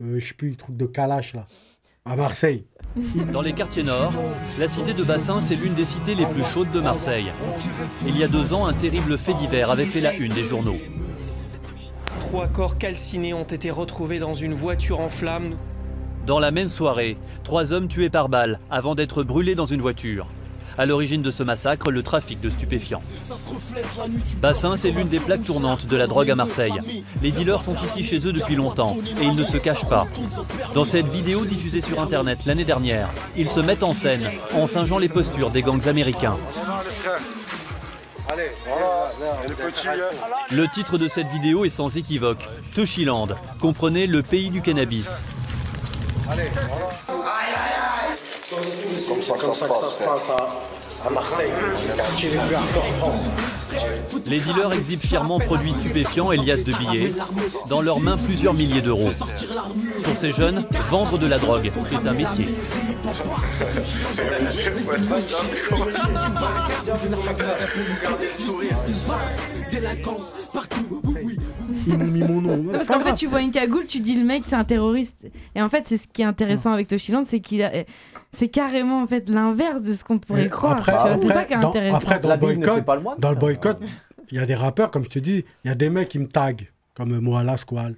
je sais plus, truc de Kalash, là, à Marseille. Dans les quartiers nord, la cité de Bassins est l'une des cités les plus chaudes de Marseille. Il y a 2 ans, un terrible fait divers avait fait la une des journaux. 3 corps calcinés ont été retrouvés dans une voiture en flammes. Dans la même soirée, 3 hommes tués par balle avant d'être brûlés dans une voiture. À l'origine de ce massacre, le trafic de stupéfiants. Bassins est l'une des plaques tournantes de la drogue à Marseille. Les dealers sont ici chez eux depuis longtemps et ils ne se cachent pas. Dans cette vidéo diffusée sur internet l'année dernière, ils se mettent en scène en singeant les postures des gangs américains. Le titre de cette vidéo est sans équivoque, Toshiland, comprenez le pays du cannabis. C'est comme ça que ça se passe à Marseille, le quartier les plus hardcore de France. Les dealers exhibent fièrement produits stupéfiants et liasses de billets. Dans leurs mains, plusieurs milliers d'euros. Pour ces jeunes, vendre de la drogue est un métier. Ils m'ont mis mon nom. Parce qu'en fait, tu vois une cagoule, tu dis le mec, c'est un terroriste. Et en fait, c'est ce qui est intéressant avec Toshiland, c'est qu'il a... C'est carrément en fait l'inverse de ce qu'on pourrait croire. C'est ça qui est intéressant. Après, dans le boycott, il y a des rappeurs, comme je te dis, il y a des mecs qui me taguent, comme Moala Squall.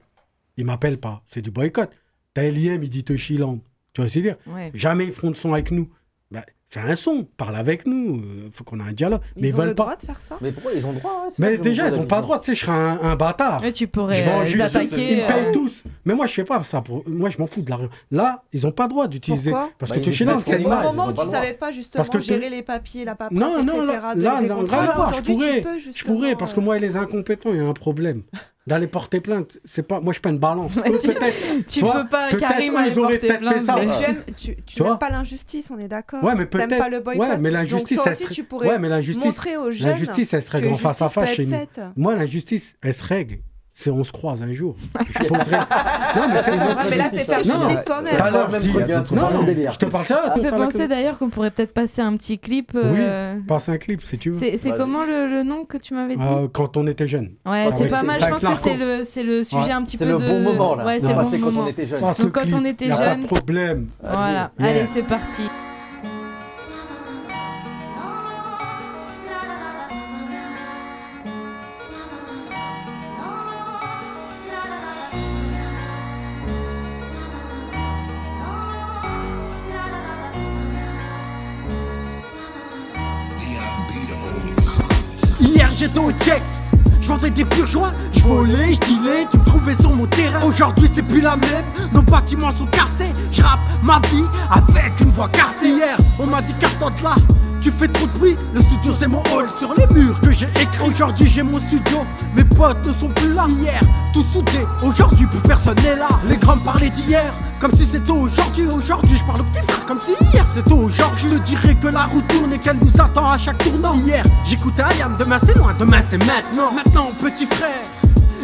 Ils m'appellent pas. C'est du boycott. T'as Eliem, il dit Toshiland. Tu vois ce que je veux dire? Jamais ils feront de son avec nous. Ben, fais un son, parle avec nous, faut qu'on ait un dialogue. Mais ils ont veulent le pas. droit de faire ça? Mais pourquoi ils ont le droit? Mais déjà, ils n'ont pas le droit, tu sais, je serais un bâtard. Mais tu pourrais je vais en justice, attaquer. ils me payent tous. Mais moi, je fais pas ça. Moi, je m'en fous de l'argent. Là, ils n'ont pas le droit d'utiliser. Pourquoi? Parce que Toshiland, c'est au moment où tu savais pas justement gérer les papiers, la paperasse, non, etc. là, je pourrais, parce que moi et les incompétents, il y a un problème. D'aller porter plainte, c'est pas. Moi, je suis pas une balance. Tu peux pas, Karim, ils auraient peut-être fait ça. Tu n'aimes pas l'injustice, on est d'accord. Ouais, mais peut-être. T'aimes pas le boycott. Ouais, mais l'injustice, donc toi aussi, tu pourrais montrer aux jeunes. L'injustice, elle se règle en face à face chez nous. Moi, l'injustice, elle se règle. Si on se croise un jour, je poserai. Non, mais c'est mais là, c'est faire justice toi-même. Tout à l'heure, je te parle ça. Je pensais d'ailleurs qu'on pourrait peut-être passer un petit clip. Oui, passe un clip si tu veux. C'est comment le nom que tu m'avais dit? Quand on était jeune. Ouais, c'est pas mal. Je pense que c'est le sujet un petit peu de. C'est le bon moment là. Ouais, c'est le bon moment. Quand on était jeune. Donc quand on était jeune. Pas de problème. Voilà. Allez, c'est parti. Hier j'étais au checks, Je vendais des purs joies, je volais, je dealais, tu me trouvais sur mon terrain. Aujourd'hui c'est plus la même, nos bâtiments sont cassés. Je rappe ma vie avec une voix cassée. Hier, on m'a dit casse-toi de là. Tu fais trop de bruit, le studio c'est mon hall. Sur les murs que j'ai écrit. Aujourd'hui j'ai mon studio, mes potes ne sont plus là. Hier, tout soudé, aujourd'hui plus personne n'est là. Les grands me parlaient d'hier, comme si c'était aujourd'hui. Aujourd'hui je parle au petit frère, comme si hier c'était aujourd'hui. Je te dirais que la route tourne et qu'elle nous attend à chaque tournant. Hier, j'écoutais Ayam, demain c'est loin, demain c'est maintenant. Maintenant petit frère,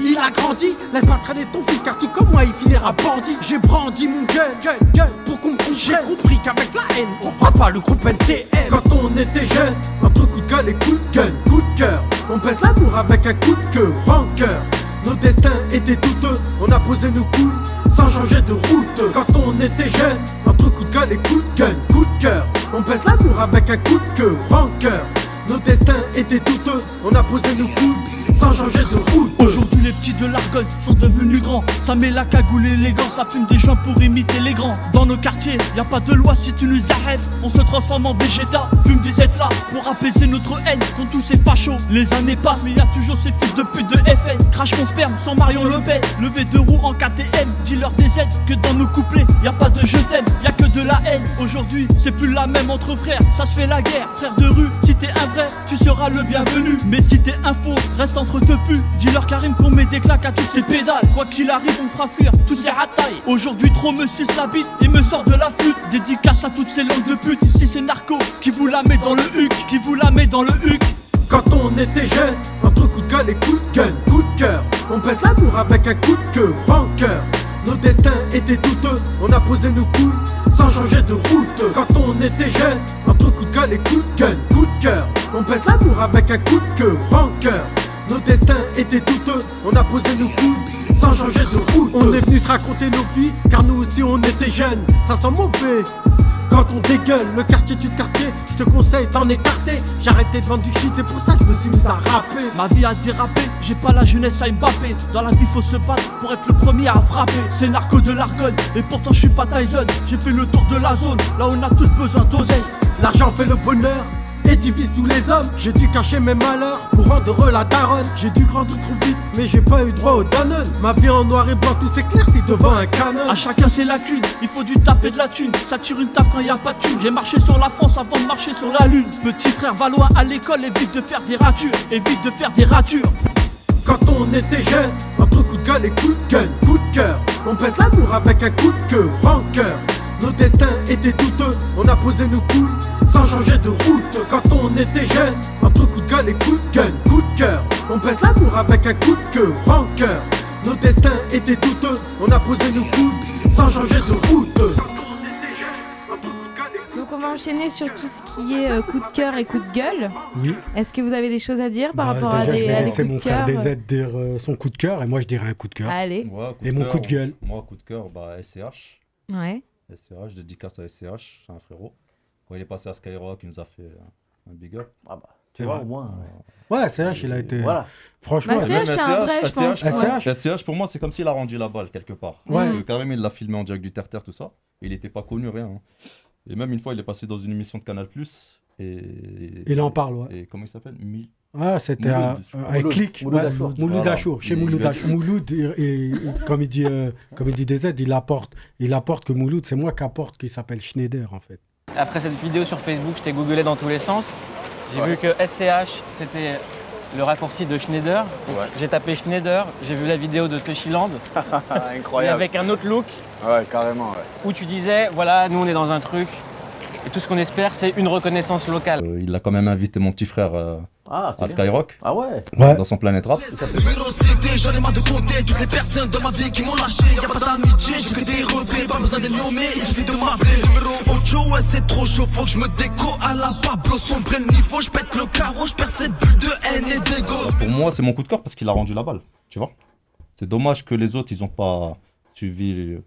il a grandi, laisse pas traîner ton fils car tout comme moi il finira bandit. J'ai brandi mon gun, pour comprendre. J'ai compris qu'avec la haine, on fera pas le groupe NTM. Quand on était jeune, entre coup de gueule et coup de gun, coup de cœur, on baisse l'amour avec un coup de queue, rancœur. Nos destins étaient douteux, on a posé nos couilles sans changer de route. Quand on était jeune, entre coup de gueule et coup de gun, coup de cœur, on baisse l'amour avec un coup de queue, rancœur. Nos destins étaient douteux, on a posé nos couilles sans changer de route. Aujourd'hui les petits de l'Argonne sont devenus grands. Ça met la cagoule élégant, ça fume des joints pour imiter les grands. Dans nos quartiers, y a pas de loi si tu nous arrêtes. On se transforme en végéta, fume des êtres là pour apaiser notre haine contre tous ces fachos. Les années passent mais y a toujours ces fils de pute de FN. Crache mon sperme sans Marion Le Pen. Levé de roues en KTM, dis-leur des aides que dans nos couplets y a pas de je t'aime, y a que de la haine. Aujourd'hui c'est plus la même entre frères, ça se fait la guerre. Frère de rue, si t'es un vrai, tu seras le bienvenu. Mais si t'es un faux, reste entre te pu. Dis-leur Karim qu'on met des claques à toutes ces pédales. Quoi qu'il arrive on fera fuir toutes ces ratailles. Aujourd'hui trop me suce la bite et me sort de la flûte. Dédicace à toutes ces langues de pute. Ici c'est narco qui vous la met dans le huc, qui vous la met dans le huc. Quand on était jeune, entre coup de gueule et coup de gun, coup de cœur, on baisse l'amour avec un coup de queue, rancœur. Nos destins étaient douteux, on a posé nos couilles sans changer de route. Quand on était jeune, entre coup de gueule et coup de gun, coup de cœur, on baisse l'amour avec un coup de queue, rancœur. Nos destins étaient douteux, on a posé nos couilles sans changer de route. On est venu te raconter nos vies, car nous aussi on était jeunes, ça sent mauvais. Quand on dégueule, le quartier tue le quartier, je te conseille d'en écarter. J'ai arrêté de vendre du shit, c'est pour ça que je me suis mis à rapper. Ma vie a dérapé, j'ai pas la jeunesse à Mbappé. Dans la vie faut se battre pour être le premier à frapper. C'est narco de l'Argonne, et pourtant je suis pas Tyson. J'ai fait le tour de la zone, là on a tous besoin d'oseille. L'argent fait le bonheur et divise tous les hommes. J'ai dû cacher mes malheurs pour rendre heureux la daronne. J'ai dû grandir trop vite mais j'ai pas eu droit au Danone. Ma vie en noir et blanc tout s'éclaircit devant un canon. À chacun ses lacunes, il faut du taf et de la thune. Ça tire une taf quand y a pas de thune. J'ai marché sur la France avant de marcher sur la lune. Petit frère va loin à l'école, évite de faire des ratures, évite de faire des ratures. Quand on était jeune, entre coup de gueule et coup de gun, coup de cœur, on baisse l'amour avec un coup de queue, rancœur. Nos destins étaient douteux, on a posé nos couilles sans changer de route. Quand on était jeune, entre coup de gueule et coup de gun, coup de cœur, on baisse l'amour avec un coup de queue, rancœur. Nos destins étaient douteux, on a posé nos couilles sans changer de route. Donc on va enchaîner sur tout ce qui est coup de cœur et coup de gueule. Oui. Est-ce que vous avez des choses à dire par rapport déjà, à des coups de cœur? C'est mon frère DZ dire son coup de cœur et moi je dirais un coup de cœur. Allez. Ouais, et mon coup de gueule. Moi, coup de cœur, bah, SCH. Ouais. SCH, dédicace à SCH, c'est un frérot. Quand il est passé à Skyrock, il nous a fait un big up. Ah bah, tu vois, au moins. Ouais, SCH, il a été. Voilà. Franchement, bah, SCH, c'est un vrai, je pense. SCH, pour moi, c'est comme s'il a rendu la balle quelque part. Ouais. Parce que Karim, il l'a filmé en direct du terre-terre, tout ça. Il n'était pas connu, rien. Hein. Et même une fois, il est passé dans une émission de Canal+. Et il en parle, ouais. Et comment il s'appelle Ah, c'était avec Click. Mouloud Achour. Chez Mouloud Achour. Mouloud, comme il dit DZ, il apporte que Mouloud, c'est moi qui apporte, qui s'appelle Schneider, en fait. Après cette vidéo sur Facebook, je t'ai googlé dans tous les sens. J'ai vu que SCH, c'était le raccourci de Schneider. Ouais. J'ai tapé Schneider, j'ai vu la vidéo de Toshiland. Incroyable. Mais avec un autre look. Ouais, carrément, ouais. Où tu disais, voilà, nous on est dans un truc. Et tout ce qu'on espère, c'est une reconnaissance locale. Il a quand même invité mon petit frère à Skyrock. Ah ouais. Dans son Planète Rap. J'en ai marre de compter toutes les personnes dans ma vie qui m'ont lâché. Y'a pas d'amitié, j'ai que des refaits, pas besoin de nommer, il suffit de m'appeler. Numéro 8, ouais c'est trop chaud, faut que je me déco à la Pablo. Sombre le niveau, je pète le carreau, je perds cette bulle de haine et d'égo. Pour moi, c'est mon coup de cœur parce qu'il a rendu la balle, tu vois. C'est dommage que les autres, ils ont pas suivi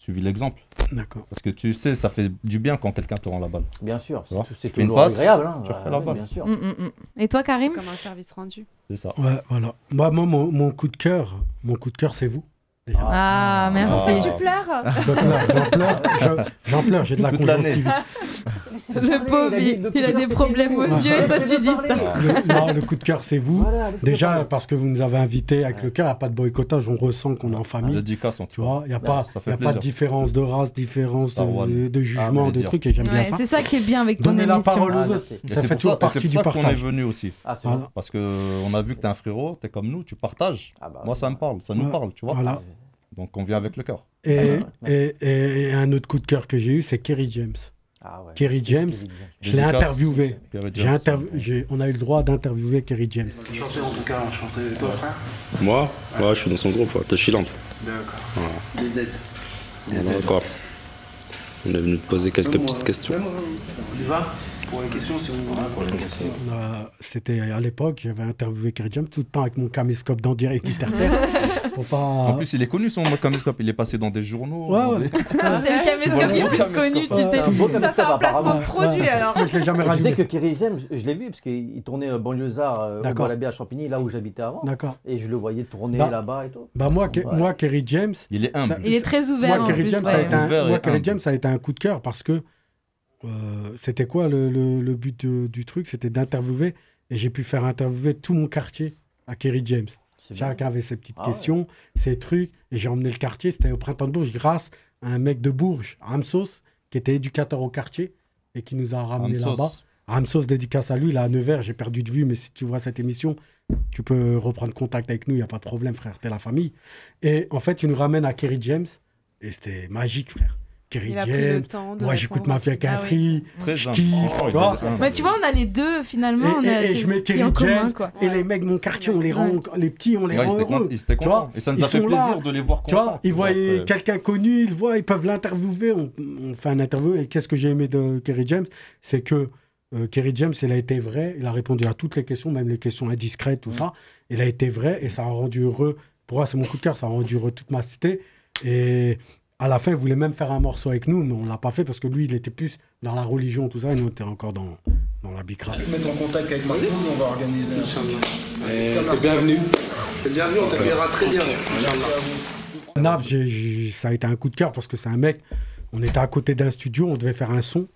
l'exemple. D'accord. Parce que tu sais, ça fait du bien quand quelqu'un te rend la balle. Bien sûr, c'est toujours agréable. Hein. Tu refais la balle. Bien sûr. Et toi, Karim? Comme un service rendu. C'est ça. Ouais, voilà. Moi mon coup de cœur, c'est vous. Ah, merci. Tu pleures? J'en pleure, j'ai de la conjonctivite. Le pauvre, il a des problèmes aux yeux et toi tu dis ça. Non, le coup de cœur, c'est vous. Déjà, parce que vous nous avez invités avec le cœur, il n'y a pas de boycottage, on ressent qu'on est en famille. Dédicace, tu vois, il n'y a pas de différence de race, différence de jugement, de trucs, et j'aime bien ça. C'est ça qui est bien avec ton émission. Donner la parole aux autres, ça fait toujours partie du partage. On est venu aussi. Parce qu'on a vu que tu es un frérot, tu es comme nous, tu partages. Moi, ça me parle, ça nous parle, tu vois. Voilà. Donc, on vient avec le cœur. Et un autre coup de cœur que j'ai eu, c'est Kerry James. Kerry James, je l'ai interviewé. On a eu le droit d'interviewer Kerry James. Enchanté en tout cas, enchanté. Et toi, frère? Moi, je suis dans son groupe, Touchiland. D'accord. Des Z. D'accord. On est venu te poser quelques petites questions. On y va pour les questions, si vous voulez. C'était à l'époque, j'avais interviewé Kerry James tout le temps avec mon caméscope dans direct du terre-terre. En plus, il est connu son caméscope, il est passé dans des journaux. Ouais. C'est le caméscope le plus connu, tu sais. T'as fait un placement de produit alors. Je l'ai jamais Tu rallumé. sais que Kerry James, je l'ai vu parce qu'il tournait Banlieusard au Bois-l'Abbé à Champigny, là où j'habitais avant. D'accord. Et je le voyais tourner là-bas et tout. Moi, Kerry James. Il est humble. Il est très ouvert. Moi, Kerry James, ça a été un coup de cœur parce que c'était quoi le but du truc? C'était d'interviewer. Et j'ai pu faire interviewer tout mon quartier à Kerry James. Chacun avait ses petites questions, ses trucs. Et j'ai emmené le quartier. C'était au Printemps de Bourges grâce à un mec de Bourges, Ramsos, qui était éducateur au quartier et qui nous a ramené là-bas. Ramsos, dédicace à lui, il est à Nevers. J'ai perdu de vue, mais si tu vois cette émission, tu peux reprendre contact avec nous. Il n'y a pas de problème, frère. T'es la famille. Et en fait, il nous ramène à Kerry James. Et c'était magique, frère. Kerry James, moi j'écoute ma fille avec un free, je kiffe, tu vois. Mais tu vois, on a les deux finalement. Et je mets Kerry James, et les mecs de mon quartier, on les rend, les petits, on les rend heureux. Ils étaient contents. Et ça nous a fait plaisir de les voir contents. Tu vois, ils voient quelqu'un connu, ils voient, ils peuvent l'interviewer, on fait un interview. Et qu'est-ce que j'ai aimé de Kerry James, c'est que Kerry James, il a été vrai, il a répondu à toutes les questions, même les questions indiscrètes, tout ça. Il a été vrai et ça a rendu heureux, pour moi c'est mon coup de cœur, ça a rendu heureux toute ma cité. Et à la fin, il voulait même faire un morceau avec nous, mais on ne l'a pas fait parce que lui, il était plus dans la religion, tout ça, et nous, on était encore dans la bicrave. Mettre en contact avec Marco, nous, on va organiser un truc. T'es bienvenu. T'es bienvenu, on t'accueillera très bien. Merci à vous. Nab, ça a été un coup de cœur parce que c'est un mec, on était à côté d'un studio, on devait faire un son,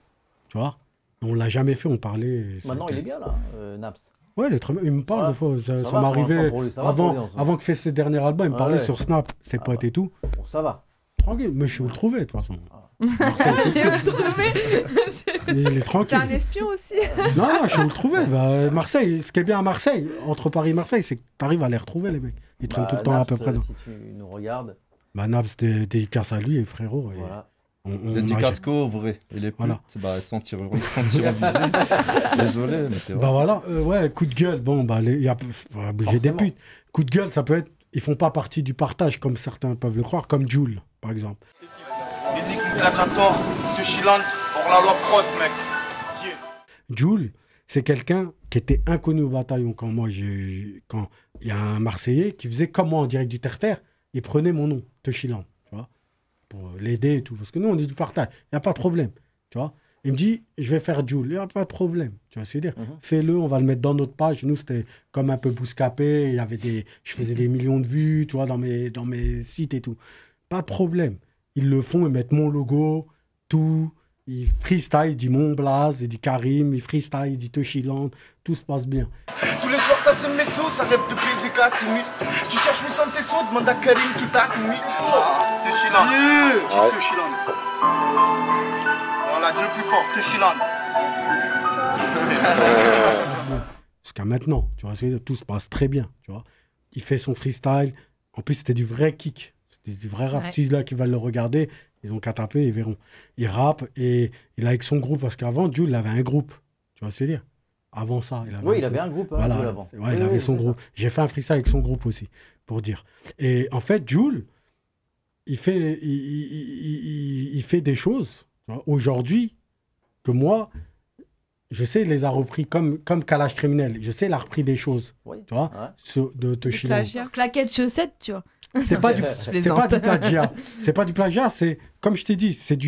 tu vois. On ne l'a jamais fait, on parlait. Maintenant, il est bien là, Naps. Ouais, il me parle des fois. Ça m'est arrivé avant que fait ce dernier album, il me parlait sur Snap, ses potes et tout. Bon, ça va. Tranquille, mais je sais où le trouver de toute façon. J'ai où le trouver. Il est tranquille. T'es un espion aussi. Non, je sais où le trouver. Marseille, ce qui est bien à Marseille, entre Paris et Marseille, c'est que tu arrives à les retrouver, les mecs. Ils traînent tout le temps à peu près. Si tu nous regardes. Naps, dédicace à lui et frérot. Voilà. Dédicace qu'au vrai. Il est plus. Voilà. Sentir désolé, mais c'est vrai. Voilà, ouais, coup de gueule. Bon, j'ai des putes. Coup de gueule, ça peut être. Ils font pas partie du partage comme certains peuvent le croire, comme Jules, par exemple. Il dit que Gladiator, Touchiland, hors la loi prod, mec. Jules, c'est quelqu'un qui était inconnu au bataillon quand il y a un Marseillais qui faisait comme moi en direct du terre-terre, il prenait mon nom, Touchiland, tu vois, pour l'aider et tout. Parce que nous, on est du partage, il n'y a pas de problème, tu vois. Il me dit, je vais faire Jules. Il n'y a pas de problème. Tu vois, c'est-à-dire, fais-le, on va le mettre dans notre page. Nous, c'était comme un peu bouscapé. Je faisais des millions de vues, tu vois, dans mes sites et tout. Pas de problème. Ils le font, ils mettent mon logo, tout. Ils freestyle, il dit mon blaze, il dit Karim, il freestyle, il dit Touchiland. Tout se passe bien. Tous les soirs, ça c'est mes sauts, ça rêve de baiser 4 nuits. Tu cherches mes santé sauts, demande à Karim qui t'a nuit. Touchiland. Touchiland. Voilà, dis le plus fort, Touchiland. Jusqu'à maintenant, tu vois, tout se passe très bien, tu vois. Il fait son freestyle. En plus, c'était du vrai kick. C'était du vrai rap. Si là qui veulent le regarder, ils ont qu'à taper, ils verront. Il rappe et il est avec son groupe. Parce qu'avant, Jules, il avait un groupe. Tu vois, c'est dire. Avant ça, il avait un groupe. Voilà. Avant. Ouais, il avait son groupe. J'ai fait un freestyle avec son groupe aussi, pour dire. Et en fait, Jules, il fait des choses aujourd'hui que moi, je sais, il les a repris comme Kalash criminel. Je sais, il a repris des choses, tu vois, de Touchiland. Claquettes, chaussettes, tu vois. C'est pas du plagiat. C'est pas du plagiat. C'est comme je t'ai dit, c'est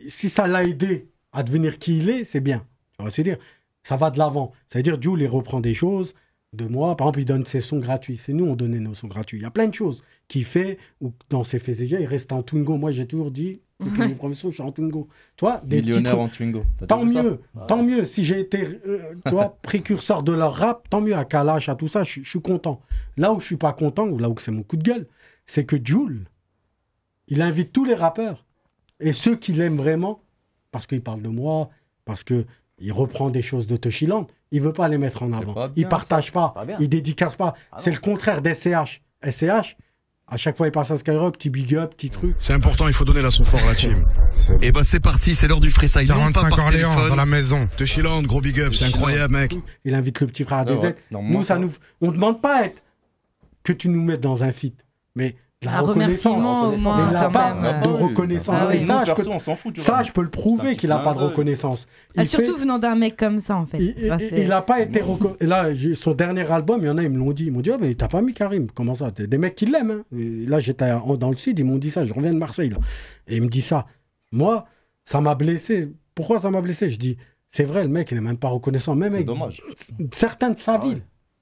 si ça l'a aidé à devenir qui il est, c'est bien. Tu vois, c'est dire, ça va de l'avant. C'est-à-dire, Jules, il reprend des choses de moi. Par exemple, il donne ses sons gratuits. C'est nous, on donnait nos sons gratuits. Il y a plein de choses qu'il fait ou dans ses faits et gestes. Il reste en Twingo. Moi, j'ai toujours dit, Depuis mes premiers sons, je suis en Twingo. Tu vois, des millionnaire en Twingo. Tant mieux. Si j'ai été tu vois, précurseur de leur rap, tant mieux à Kalash, à tout ça, je suis content. Là où je suis pas content, ou là où c'est mon coup de gueule, c'est que Jul, il invite tous les rappeurs. Et ceux qui l'aiment vraiment, parce qu'il parle de moi, parce qu'il reprend des choses de Toshiland, il veut pas les mettre en avant. Il partage pas, il dédicace pas. C'est le contraire d'SCH. SCH, à chaque fois, il passe à Skyrock, petit big up, petit truc. C'est important, il faut donner la son fort à la team. Et bah c'est parti, c'est l'heure du freestyle. 45 Orléans dans la maison. Toshiland, gros big up, c'est incroyable, mec. Il invite le petit frère DZ. On demande pas que tu nous mettes dans un feat, mais de la reconnaissance. Mais la part de reconnaissance. Et ça, je peux le prouver qu'il n'a pas de reconnaissance. Surtout venant d'un mec comme ça, en fait. Il n'a pas été reconnu. Et là, son dernier album, il y en a, ils me l'ont dit. Ils m'ont dit, mais t'as pas mis Karim. Comment ça? Des mecs qui l'aiment. Hein. Et là, j'étais dans le sud, ils m'ont dit ça. Je reviens de Marseille, là. Et ils me disent ça. Moi, ça m'a blessé. Pourquoi ça m'a blessé? Je dis, c'est vrai, le mec, il n'est même pas reconnaissant. Même avec dommage. Certains de sa ville.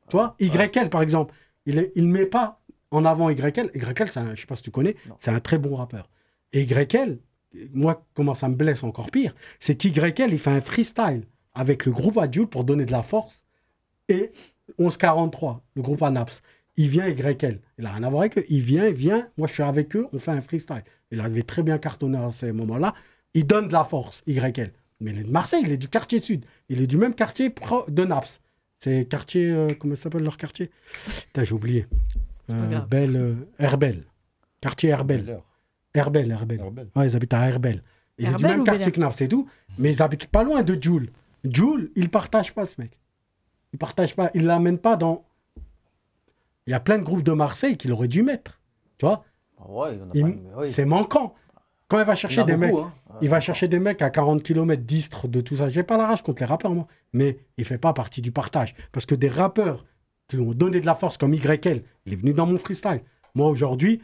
Tu vois, YL, par exemple, il ne met pas en avant YL. YL, je ne sais pas si tu connais, c'est un très bon rappeur. Et YL, moi, comment ça me blesse encore pire, c'est qu'YL, il fait un freestyle avec le groupe Adjoul pour donner de la force. Et 1143, le groupe Anaps, il vient YL. Il n'a rien à voir avec eux. Il vient, moi je suis avec eux, on fait un freestyle. Il avait très bien cartonné à ces moments-là. Il donne de la force, YL. Mais il est de Marseille, il est du quartier sud. Il est du même quartier de Naps. C'est quartier, comment ça s'appelle leur quartier? Putain, j'ai oublié. Herbel. Quartier Herbel. Herbel. Ouais, ils habitent à Herbel. Il est du même quartier que Naps et tout, mais ils habitent pas loin de Jul. Jul, il partage pas ce mec. Il partage pas, il l'amène pas dans... Il y a plein de groupes de Marseille qu'il aurait dû mettre. Tu vois? C'est manquant. Quand il va chercher des mecs, il va chercher des mecs à 40 km d'Istres, de tout ça. J'ai pas la rage contre les rappeurs, moi. Mais il fait pas partie du partage. Parce que des rappeurs qui lui ont donné de la force comme YL, il est venu dans mon freestyle. Moi, aujourd'hui,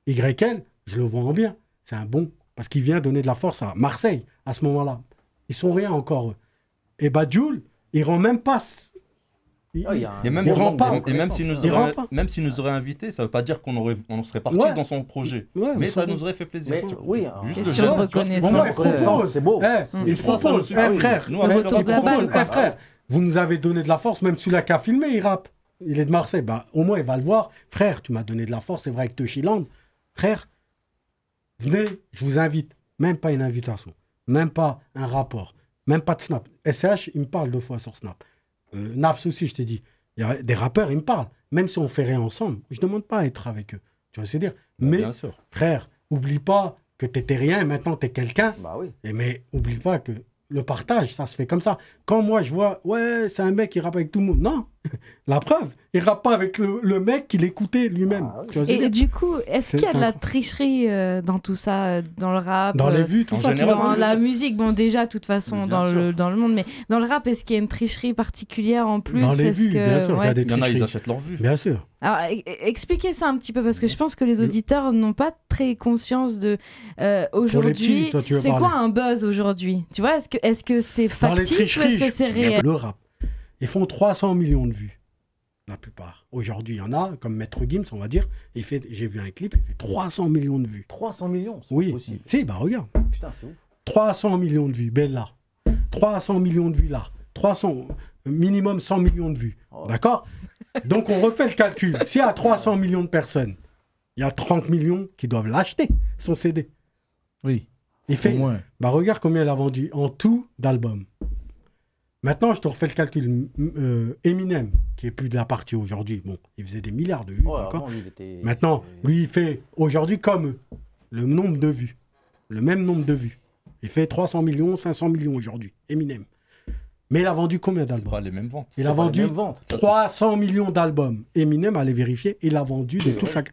YL, je le vois en bien. C'est un bon. Parce qu'il vient donner de la force à Marseille, à ce moment-là. Ils sont rien encore, eux. Et Badjoul, il rend même pas... Même s'il nous aurait invités, ça ne veut pas dire qu'on serait parti dans son projet. Mais ça nous aurait fait plaisir. Juste le geste reconnaissance. C'est beau. Il propose. Frère, vous nous avez donné de la force. Même celui-là qui a filmé, il rappe. Il est de Marseille. Bah, au moins, il va le voir. Frère, tu m'as donné de la force. C'est vrai avec Toshiland. Frère, venez, je vous invite. Même pas une invitation. Même pas un rapport. Même pas de Snap. SCH, il me parle 2 fois sur Snap. Naps aussi, je t'ai dit. Il y a des rappeurs, ils me parlent. Même si on fait rien ensemble, je ne demande pas à être avec eux. Tu vois ce que je veux dire? Mais, frère, oublie pas que tu étais rien et maintenant tu es quelqu'un. Bah oui. Mais oublie pas que le partage, ça se fait comme ça. Quand moi, je vois, ouais, c'est un mec qui rappe avec tout le monde. Non, la preuve, il rappe pas avec le mec qu'il écoutait lui-même. Ah, oui. Et du coup, est-ce qu'il y a de la tricherie dans tout ça, dans le rap, dans les vues, tout ça, dans la musique? Bon, déjà, de toute façon, dans le monde, mais dans le rap, est-ce qu'il y a une tricherie particulière en plus? Dans les vues, bien sûr. Il y en a, ils achètent leurs vues. Bien sûr. Alors, expliquez ça un petit peu, parce que je pense que les auditeurs n'ont pas très conscience de aujourd'hui. C'est quoi un buzz aujourd'hui? Tu vois, est-ce que c'est factice ou est-ce que c'est réel? Le rap, ils font 300 millions de vues. La plupart. Aujourd'hui, il y en a, comme Maître Gims, on va dire, j'ai vu un clip, il fait 300 millions de vues. 300 millions? Oui. Possible. Si, bah regarde. Putain, c'est ouf. 300 millions de vues, Bella. 300 millions de vues là. 300, minimum 100 millions de vues. Oh. D'accord? Donc, on refait le calcul. S'il y a 300 millions de personnes, il y a 30 millions qui doivent l'acheter, son CD. Oui. Il fait, bah regarde combien il a vendu en tout d'albums. Maintenant, je te refais le calcul. Eminem, qui est plus de la partie aujourd'hui, bon, il faisait des milliards de vues. Oh, d'accord. Maintenant, lui, il fait aujourd'hui comme eux, le nombre de vues. Le même nombre de vues. Il fait 300 millions, 500 millions aujourd'hui, Eminem. Mais il a vendu combien d'albums? C'est pas les mêmes ventes. Il a vendu 300 millions d'albums. Eminem, allez vérifier, il a vendu de toute sa...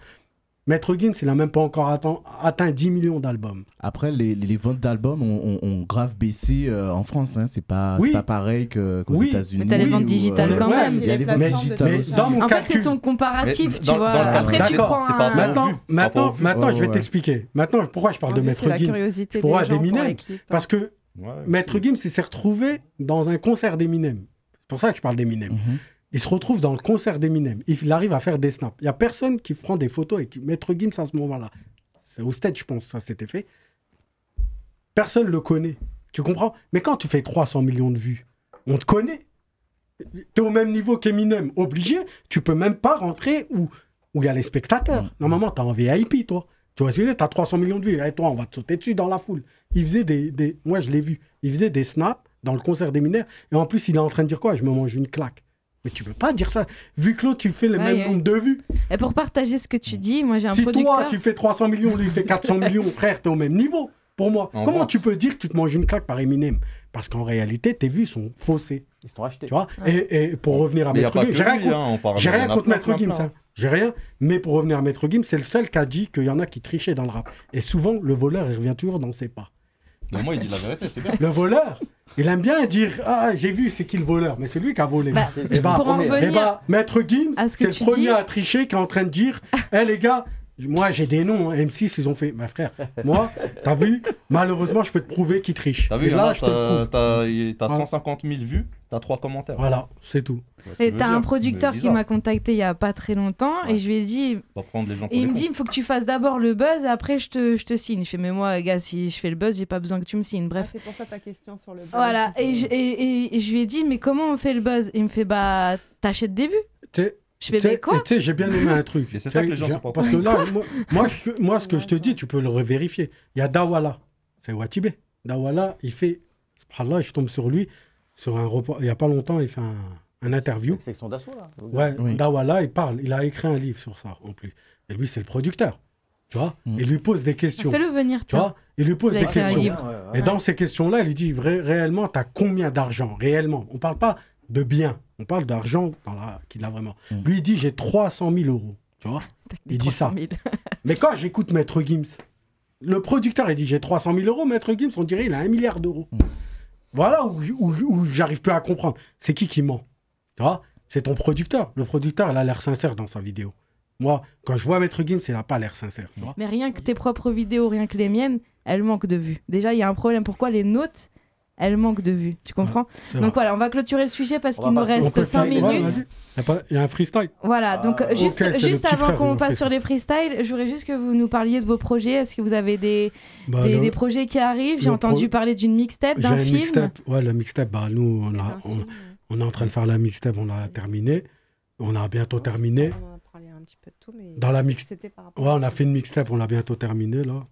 Maître Gims, il n'a même pas encore atteint 10 millions d'albums. Après, les ventes d'albums ont grave baissé en France. Hein. C'est pas pareil qu'aux États-Unis. Mais t'as les ventes digitales quand même. Il y a les ventes digitales aussi. En fait, c'est son comparatif, tu vois. Après, tu prends Maintenant, je vais t'expliquer. Maintenant, pourquoi je parle de Maître Gims? Pourquoi d'Eminem? Parce que Maître Gims, il s'est retrouvé dans un concert d'Eminem. C'est pour ça que je parle d'Eminem. Il se retrouve dans le concert d'Eminem. Il arrive à faire des snaps. Il n'y a personne qui prend des photos avec Maître Gims à ce moment-là. C'est au stage, je pense, ça s'était fait. personne le connaît. Tu comprends? Mais quand tu fais 300 millions de vues, on te connaît. T'es au même niveau qu'Eminem, obligé. Tu peux même pas rentrer où il y a les spectateurs. Normalement, t'es en VIP, toi. Tu vois ce que je veux dire? T'as 300 millions de vues. Et toi, on va te sauter dessus dans la foule. Il faisait moi, je l'ai vu. Il faisait des snaps dans le concert d'Eminem. Et en plus, il est en train de dire quoi? Je me mange une claque. Mais tu peux pas dire ça. Vu que l'autre, tu fais le même nombre de vues. Et pour partager ce que tu dis, moi, j'ai un si producteur... Si toi, tu fais 300 millions, lui, il fait 400 millions, frère, t'es au même niveau. Pour moi, comment tu peux dire que tu te manges une claque par Eminem? Parce qu'en réalité, tes vues sont faussées. Ils se sont achetés. Tu vois, et pour revenir à Maître Gims, j'ai rien contre Maître Gims. Hein. J'ai rien. Mais pour revenir à Maître Gims, c'est le seul qui a dit qu'il y en a qui trichaient dans le rap. Et souvent, le voleur, il revient toujours dans ses pas. Mais moi, il dit la vérité, c'est bien. Le voleur, il aime bien dire « Ah, j'ai vu, c'est qui le voleur » Mais c'est lui qui a volé. Maître Gims, c'est le premier à tricher qui est en train de dire « Eh les gars, moi j'ai des noms, hein. M6 ils ont fait, ma frère, moi, t'as vu, malheureusement je peux te prouver qu'ils trichent. T'as vu, là, je te le prouve. T'as 150 000 vues, t'as 3 commentaires. Voilà, c'est tout. Et t'as un producteur qui m'a contacté il y a pas très longtemps et je lui ai dit, il me dit, il faut que tu fasses d'abord le buzz et après je te signe. Je fais, mais moi, gars, si je fais le buzz, j'ai pas besoin que tu me signes. Bref. C'est pour ça ta question sur le buzz. Voilà, et je lui ai dit, mais comment on fait le buzz? Il me fait, bah, t'achètes des vues. Je fais, mais quoi? Tu sais, j'ai bien aimé un truc. Et c'est ça que les gens sont pas. Parce que là, moi, ce que je te dis, tu peux le revérifier. Il y a Dawala, c'est Watibé. Dawala, il fait, subhanallah, je tombe sur lui, sur un report, il y a pas longtemps, il fait un interview. C'est son d'assaut, là. Ouais, oui. Dawala, il parle, il a écrit un livre sur ça, en plus. Et lui, c'est le producteur, tu vois. Il lui pose des questions. Fais-le venir, tu vois. Il lui pose des questions. Et dans ces questions-là, il lui dit, réellement, tu as combien d'argent? Réellement. On parle pas de biens. On parle d'argent qu'il a vraiment. Lui, il dit, j'ai 300 000 euros. Tu vois? Il dit ça. Mais quand j'écoute Maître Gims, le producteur, il dit, j'ai 300 000 euros, Maître Gims, on dirait, il a 1 milliard d'euros. Voilà où j'arrive plus à comprendre. C'est qui ment? Tu vois? C'est ton producteur. Le producteur, il a l'air sincère dans sa vidéo. Moi, quand je vois Maître Gims, il n'a pas l'air sincère. Tu vois? Mais rien que tes propres vidéos, rien que les miennes, elles manquent de vues. Déjà, il y a un problème. Pourquoi les nôtres, elles manquent de vues? Tu comprends? Donc voilà, on va clôturer le sujet parce qu'il nous reste 5 minutes. Il y a un freestyle. Voilà, donc juste avant qu'on passe sur les freestyles, je voudrais juste que vous nous parliez de vos projets. Est-ce que vous avez des projets qui arrivent? J'ai entendu parler d'une mixtape, d'un film. Ouais, la mixtape, nous, on est en train de faire la mixtape, on l'a terminée. On a bientôt terminé. On a parlé un petit peu de tout, mais dans la mixtape, on a fait une mixtape, on l'a bientôt terminée, là.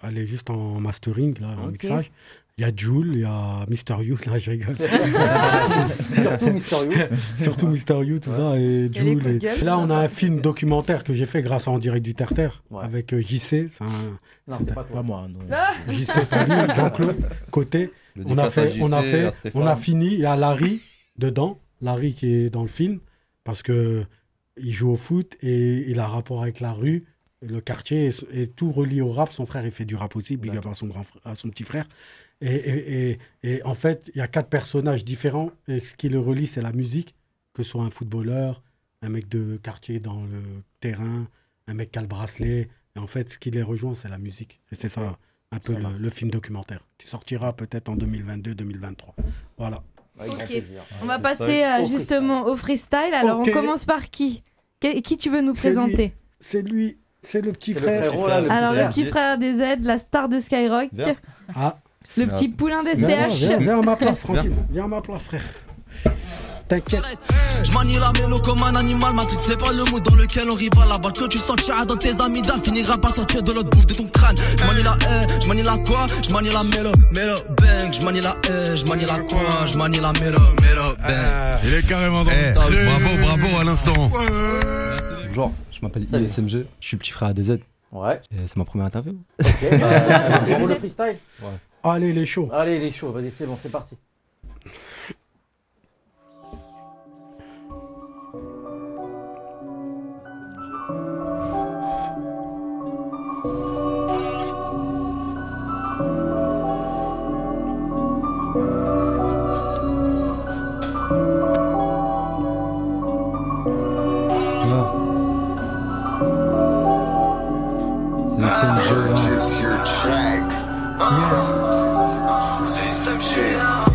Elle est juste en mastering, là, en mixage. Il y a Jul, il y a Mister You, là je rigole. Surtout Mister You. Surtout Mister You, tout ça, et Jul. Et là, on a un film documentaire que j'ai fait grâce à En Direct du Terre-Terre, avec JC. Non, c'est pas moi, non. JC, pas lui, Jean-Claude, côté. On a fini, il y a Larry dedans, Larry qui est dans le film, parce qu'il joue au foot et il a un rapport avec la rue. Le quartier est tout relié au rap. Son frère, il fait du rap aussi, big up à son petit frère. Et en fait, il y a 4 personnages différents. Et ce qui le relie, c'est la musique. Que ce soit un footballeur, un mec de quartier dans le terrain, un mec qui a le bracelet. Et en fait, ce qui les rejoint, c'est la musique. Et c'est ça, un peu le film documentaire, qui sortira peut-être en 2022-2023. Voilà. Okay. On va passer justement au freestyle. Alors, on commence par qui? Qui tu veux nous présenter? C'est lui. C'est le petit frère. Le petit frère des Z, la star de Skyrock. Le petit poulain des CH. Viens à ma place, tranquille. Viens à ma place, frère. T'inquiète. Je manie la mélo comme un animal, Matrix, c'est pas le mood dans lequel on rivale. La balle que tu sentiras dans tes amygdales finira par sortir de l'autre bouffe de ton crâne. Je manie la je manie la quoi? Je manie la mélo bang. Je manie la je manie la quoi? Je manie la mélo bang. Il est carrément dans le bravo à l'instant. Bonjour, je m'appelle ISMG, je suis le petit frère ADZ. Ouais. Et c'est ma première interview. Ok, bravo le freestyle. Ouais. Allez, les chauds. Allez, les chauds, vas-y, c'est bon, c'est parti.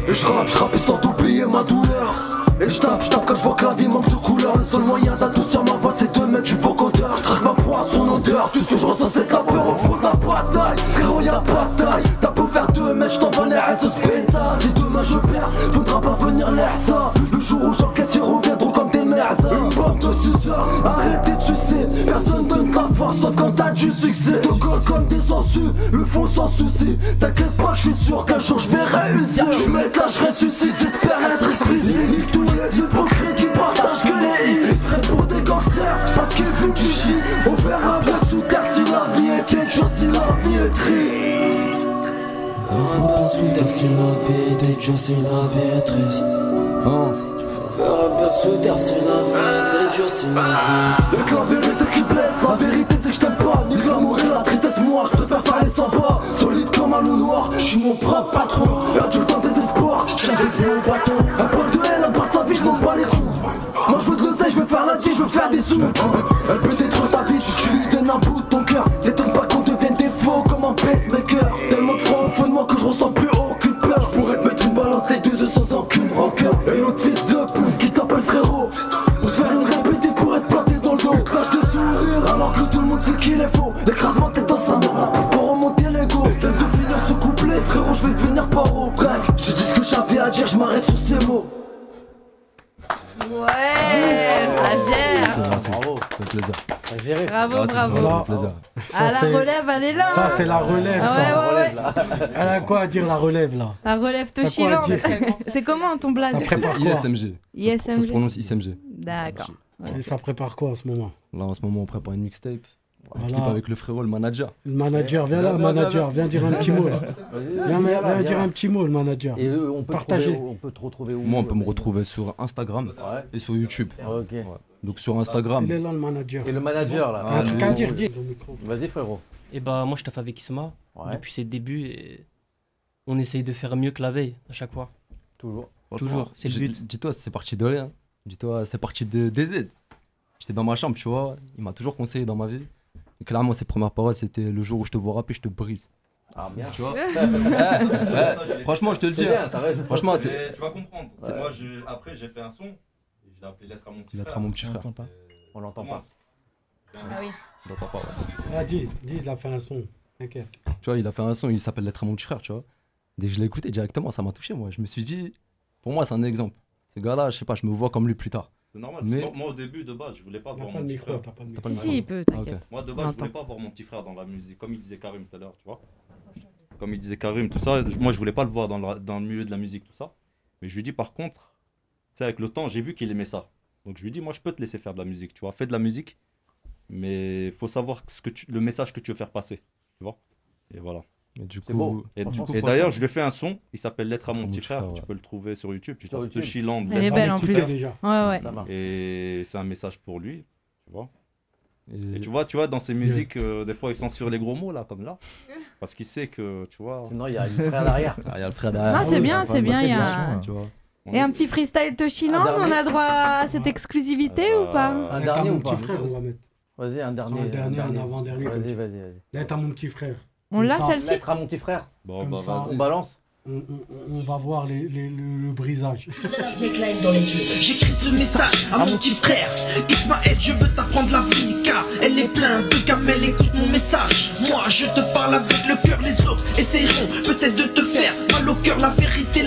Et je rappe histoire d'oublier ma douleur. Et je tape quand je vois que la vie manque de couleur. Le seul moyen d'adoucir ma voix c'est de mettre du vocodeur. Je traque ma proie à son odeur. Tout ce que je ressens c'est de la peur au fond de la bataille. Frérot y'a pas de taille. T'as beau faire l'air ça. Le jour où j'encaisse ils reviendront comme des merdes. Une bande de suceurs, arrêtez de sucer. Personne donne de la force sauf quand t'as du succès. Te colle comme des sangsues, le font sans souci. T'inquiète pas, je suis sûr qu'un jour je vais réussir. Tu m'aides là, je ressuscite, j'espère être explicite. Nique tous les hypocrites qui partagent que les hits. Ils se prennent pour des gangsters parce qu'ils fument du shit. On verra bien sous terre si la vie était dure, si la vie est triste. On verra bien sous terre si la vie était dure, si la vie est triste. On verra bien sous terre si la vie était dure, si la vie. Y'a que la vérité qui blesse, la vérité c'est que je t'aime pas. Ni l'amour et la tristesse, moi je préfère faire les 100 pas. Solide comme un loup noir, je suis mon propre patron. Perdu le temps des espoirs, je tiens des pieds au bâton. Un poil de haine, un poil de sa vie, je m'en bats les coups. Moi je veux de l'oseille, je veux faire la je veux faire des sous. Elle peut détruire ta vie si tu lui donnes un bout de ton cœur. T'étonnes pas qu'on devienne des faux comme un pacemaker. Tellement de froid au fond de moi que je ressens plus aucune peur. Je pourrais te mettre une balle entre les deux sans aucune rancœur. Et l'autre fils de pute qui t'appelle frérot, pour se faire une répétée pour être planté dans le dos. Clash de sourire alors que tout le monde sait qu'il est faux. L'écrasement tête dans sa main pour remonter l'ego. Viens de finir ce couplet frérot, je vais devenir paro. Bref, j'ai dit ce que j'avais à dire, je m'arrête sur ces mots. Ouais, ça gère. Bravo, ça fait plaisir. Bravo, bravo. Ça fait plaisir. Ah, la relève, elle est là. Ça, c'est la relève, ça. Ouais. Elle a quoi à dire, la relève, là? La relève Toshilan. C'est comment ton blague? Ça prépare quoi? ISMG. Ça se prononce ISMG. D'accord. Et ça prépare quoi en ce moment? Là, en ce moment, on prépare une mixtape. Un Voilà. clip avec le frérot, le manager. Le manager, viens là, manager, viens dire un petit mot là. Viens dire un petit mot, le manager. Et on peut partager. On peut te retrouver où? Moi, on peut me retrouver sur Instagram et sur YouTube. Ok. Ouais. Donc sur Instagram. Il est là, le manager. Et le manager là. Un truc à dire, dis. Vas-y frérot. Et bah moi je taffe avec Isma depuis ses débuts et on essaye de faire mieux que la veille à chaque fois. Toujours. Toujours, c'est le but. Dis-toi, c'est parti de rien. Dis-toi, c'est parti de DZ. J'étais dans ma chambre, tu vois. Il m'a toujours conseillé dans ma vie. Et clairement, ses premières paroles, c'était le jour où je te vois rapper, je te brise. Ah bien, tu vois. Franchement, je te le dis. Franchement, tu vas comprendre. Moi, après, j'ai fait un son. Je l'ai appelé Lettre à mon petit frère. Lettre à mon petit frère. On l'entend pas. Ah oui. On l'entend pas, ouais. Ah, dis, il a fait un son. T'inquiète. Tu vois, il a fait un son, il s'appelle Lettre à mon petit frère, tu vois. Dès que je l'ai écouté directement, ça m'a touché, moi. Je me suis dit, pour moi, c'est un exemple. Ce gars-là, je sais pas, je me vois comme lui plus tard. C'est normal, mais... moi au début de base je voulais pas voir mon petit frère. Si, il peut, t'inquiète. Moi de base je voulais pas voir mon petit frère dans la musique, comme il disait Karim tout à l'heure, tu vois. Comme il disait Karim, tout ça, moi je voulais pas le voir dans le milieu de la musique, tout ça. Mais je lui dis par contre, tu sais, avec le temps, j'ai vu qu'il aimait ça. Donc je lui dis, moi je peux te laisser faire de la musique, tu vois, fais de la musique, mais faut savoir le message que tu veux faire passer, tu vois. Et voilà. Et du coup, beau. Et d'ailleurs, je lui ai fait un son, il s'appelle Lettre à mon petit frère, tu peux le trouver sur YouTube, tu tapes Toshilan. Elle est belle en plus. Ouais. Et c'est un message pour lui, tu vois. Et tu vois, dans ses musiques, des fois il censure les gros mots là, comme là, parce qu'il sait que, tu vois. Sinon, il y a le frère derrière. Il y a le frère derrière. Non, c'est bien, il y a. Tu vois. Et un petit freestyle Toshilan, on a droit à cette exclusivité ou pas? Un dernier ou pas? Petit frère, on va mettre. Vas-y, un dernier. Un avant-dernier. Vas-y. Lettre à mon petit frère. On l'a celle-ci? Lettre à mon petit frère. Bon, on balance. On va voir le brisage. J'écris ce message à mon petit frère Ismaël, je veux t'apprendre la vie car elle est pleine de gamelles, écoute mon message. Moi je te parle avec le cœur, les autres essaieront peut-être de te faire mal au cœur. La vérité,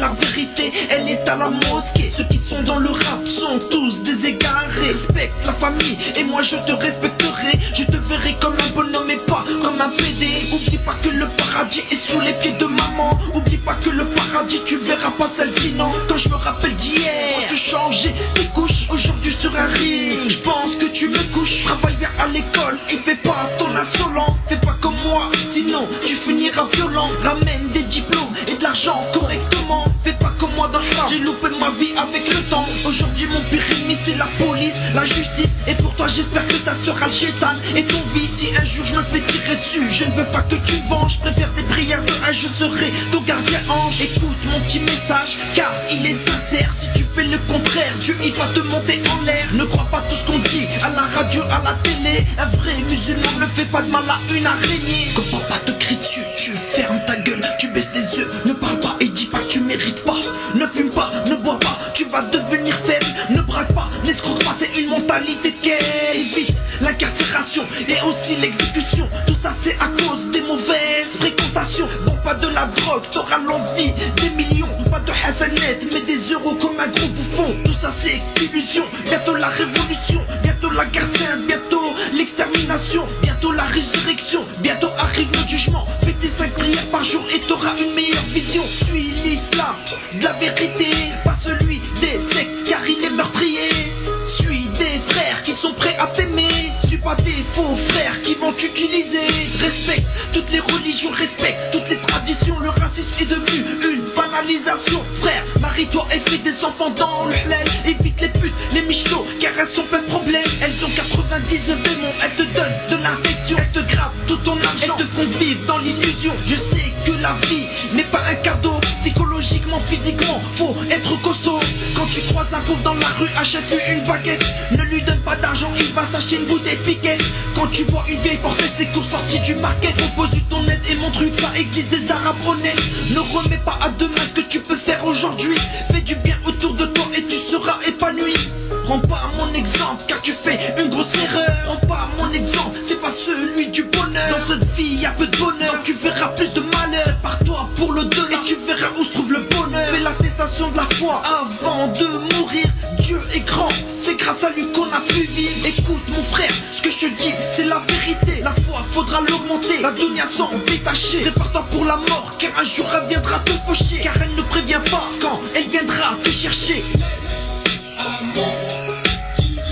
elle est à la mosquée. Ceux qui sont dans le rap sont tous des égarés. Respecte la famille et moi je te respecterai. Je te verrai comme un bonhomme et pas comme un PD. Oublie pas que le paradis est sous les pieds de maman. Oublie pas que le paradis tu verras pas celle qui non. Quand je me rappelle d'hier, je changeais tes couches aujourd'hui sur un ring. Je pense que tu me couches. Travaille bien à l'école et fais pas ton insolent. Fais pas comme moi, sinon tu finiras violent. Ramène des diplômes et de l'argent correctement. Fais pas comme moi dans le rap, j'ai loupé ma vie avec le temps. Aujourd'hui mon pire ennemi c'est la police, la justice. Et pour toi j'espère que ça sera le chétan et ton vice. Si un jour je me fais tirer dessus, je ne veux pas que tu venges. Je préfère des prières de haine, je serai ton gardien ange. Écoute mon petit message car il est sincère. Si tu fais le contraire, Dieu il va te monter en l'air. Ne crois pas tout ce qu'on dit à la radio, à la télé. Un vrai musulman ne fait pas de mal à une araignée. Quand papa te crie dessus, tu fermes ta gueule, tu baisses les yeux. Ne parle pas et dis pas que tu mérites pas. Ne fume pas, ne bois pas, tu vas devenir faible. Ne braque pas, n'escroque pas, c'est une mentalité qu'elle évite l'incarcération et aussi l'exécution. Tout ça c'est à cause des mauvaises fréquentations. Bon, pas de la drogue, t'auras l'envie des millions. Pas de hasanet, mais des euros comme un gros l'illusion. Bientôt la révolution, bientôt la guerre sainte, bientôt l'extermination, bientôt la résurrection, bientôt arrive le jugement. Fais tes 5 prières par jour et t'auras une meilleure vision. Suis l'islam de la vérité, pas celui des sectes car il est meurtrier. Suis des frères qui sont prêts à t'aimer, suis pas des faux frères qui vont t'utiliser. Respecte toutes les religions, respecte toutes les traditions. Le racisme est devenu une banalisation. Frère, marie-toi et fais des enfants dans le halal. Évite les putes, les michetots, car elles sont plein de problèmes. Elles ont 99 démons, elles te donnent de l'infection. Elles te grattent tout ton argent, elles te font vivre dans l'illusion. Je sais que la vie n'est pas un cadeau. Psychologiquement, physiquement, faut être costaud. Quand tu croises un pauvre dans la rue, achète-lui une baguette. Ne lui donne pas d'argent, il va s'acheter une bouteille piquette. Quand tu vois une vieille porter ses courses sorties du market, propose-lui ton aide et montre-lui que ça existe des arabes honnêtes. Ne remets pas à demain ce que tu peux faire aujourd'hui. Fais du bien autour de toi et tu seras épanoui. Prends pas mon exemple car tu fais une grosse erreur. Prends pas mon exemple, c'est pas celui du bonheur. Dans cette vie y'a peu de bonheur, tu verras plus de malheur. Pars-toi pour le delà et tu verras où se trouve le bonheur. Fais l'attestation de la foi avant de mourir. Dieu est grand, c'est grâce à lui qu'on a pu vivre. Écoute mon frère, ce que je te dis c'est la vérité. La foi faudra l'augmenter, la dunya s'en détacher. Prépare-toi pour la mort car un jour elle viendra te faucher. Car elle ne prévient pas quand elle viendra te chercher.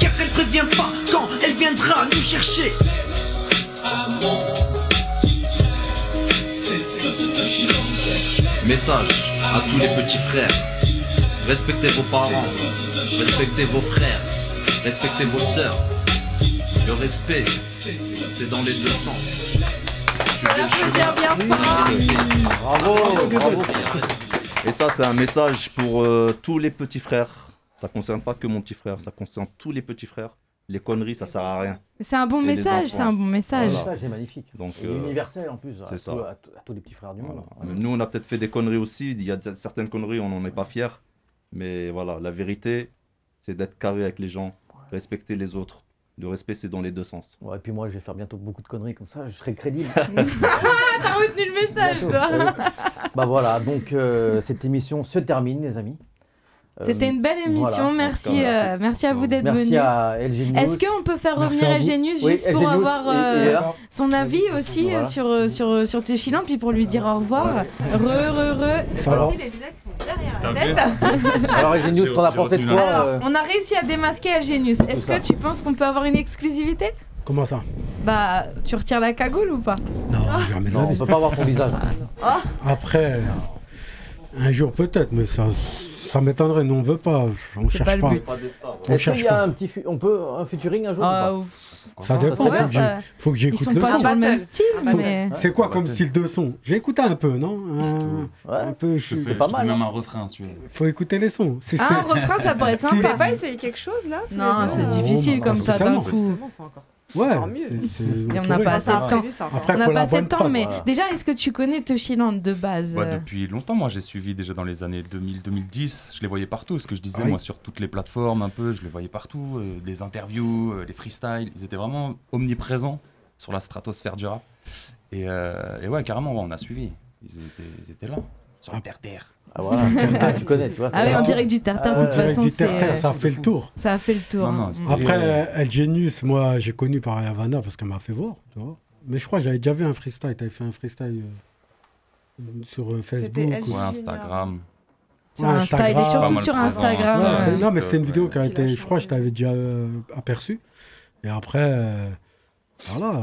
Car elle prévient pas quand elle viendra nous chercher. Message à tous les petits frères. Respectez vos parents, respectez vos frères, respectez vos sœurs. Le respect, c'est dans les deux sens. Bravo, bravo. Et ça, c'est un message pour tous les petits frères. Ça concerne pas que mon petit frère, ça concerne tous les petits frères. Les conneries, ça sert à rien. C'est un bon message, c'est un bon message. Le message est magnifique. Donc, universel en plus, c'est ça. À tous les petits frères du monde. Nous, on a peut-être fait des conneries aussi. Il y a certaines conneries, on n'en est pas fiers. Mais voilà, la vérité, c'est d'être carré avec les gens, respecter les autres. Le respect, c'est dans les deux sens. Ouais, et puis moi, je vais faire bientôt beaucoup de conneries comme ça, je serai crédible. T'as retenu le message, toi. Bah voilà, donc cette émission se termine, les amis. C'était une belle émission, voilà. Merci à vous d'être venus. Merci à LG News. Est-ce qu'on peut faire revenir LG News juste pour avoir son avis aussi sur Téchiland, puis pour lui dire au revoir. Aussi, les lunettes sont derrière la tête. Alors LG News, t'en as pensé de quoi On a réussi à démasquer LG News. Est-ce que tu penses qu'on peut avoir une exclusivité? Comment ça? Bah, tu retires la cagoule ou pas? Non, jamais. Non, on peut pas voir ton visage. Après, un jour peut-être, mais ça m'étonnerait. Nous on veut pas, on cherche pas. Est-ce qu'il y a un featuring un jour ou pas? Ça dépend. Faut que j'écoute le son. Ils sont pas sur le même style, mais c'est quoi comme style de son? J'ai écouté un peu, non? Un peu. C'est pas mal. Même un refrain, si tu veux. Faut écouter les sons. Un refrain, ça pourrait être sympa. Tu voulais pas essayer quelque chose là? Non, c'est difficile comme ça d'un coup. Ouais, et on n'a pas assez de temps. Après, on n'a pas assez de temps, mais déjà, est-ce que tu connais Téchiland de base? Depuis longtemps, moi j'ai suivi déjà dans les années 2000-2010. Je les voyais partout, ce que je disais moi sur toutes les plateformes un peu, je les voyais partout. Les interviews, les freestyles, ils étaient vraiment omniprésents sur la stratosphère du rap. Et ouais, carrément, on a suivi. Ils étaient là, sur le terre-terre. Ah voilà, tu connais, tu vois. Ah oui, en direct du terre-terre, de toute façon, ça fait le tour. Ça a fait le tour. Après, LG News, moi, j'ai connu par Havana parce qu'elle m'a fait voir, tu vois. Mais je crois que j'avais déjà vu un freestyle. T'avais fait un freestyle sur Facebook ou Instagram. Sur Insta, il est surtout sur Instagram. Non, mais c'est une vidéo qui a été, je crois que je t'avais déjà aperçu. Et après, voilà.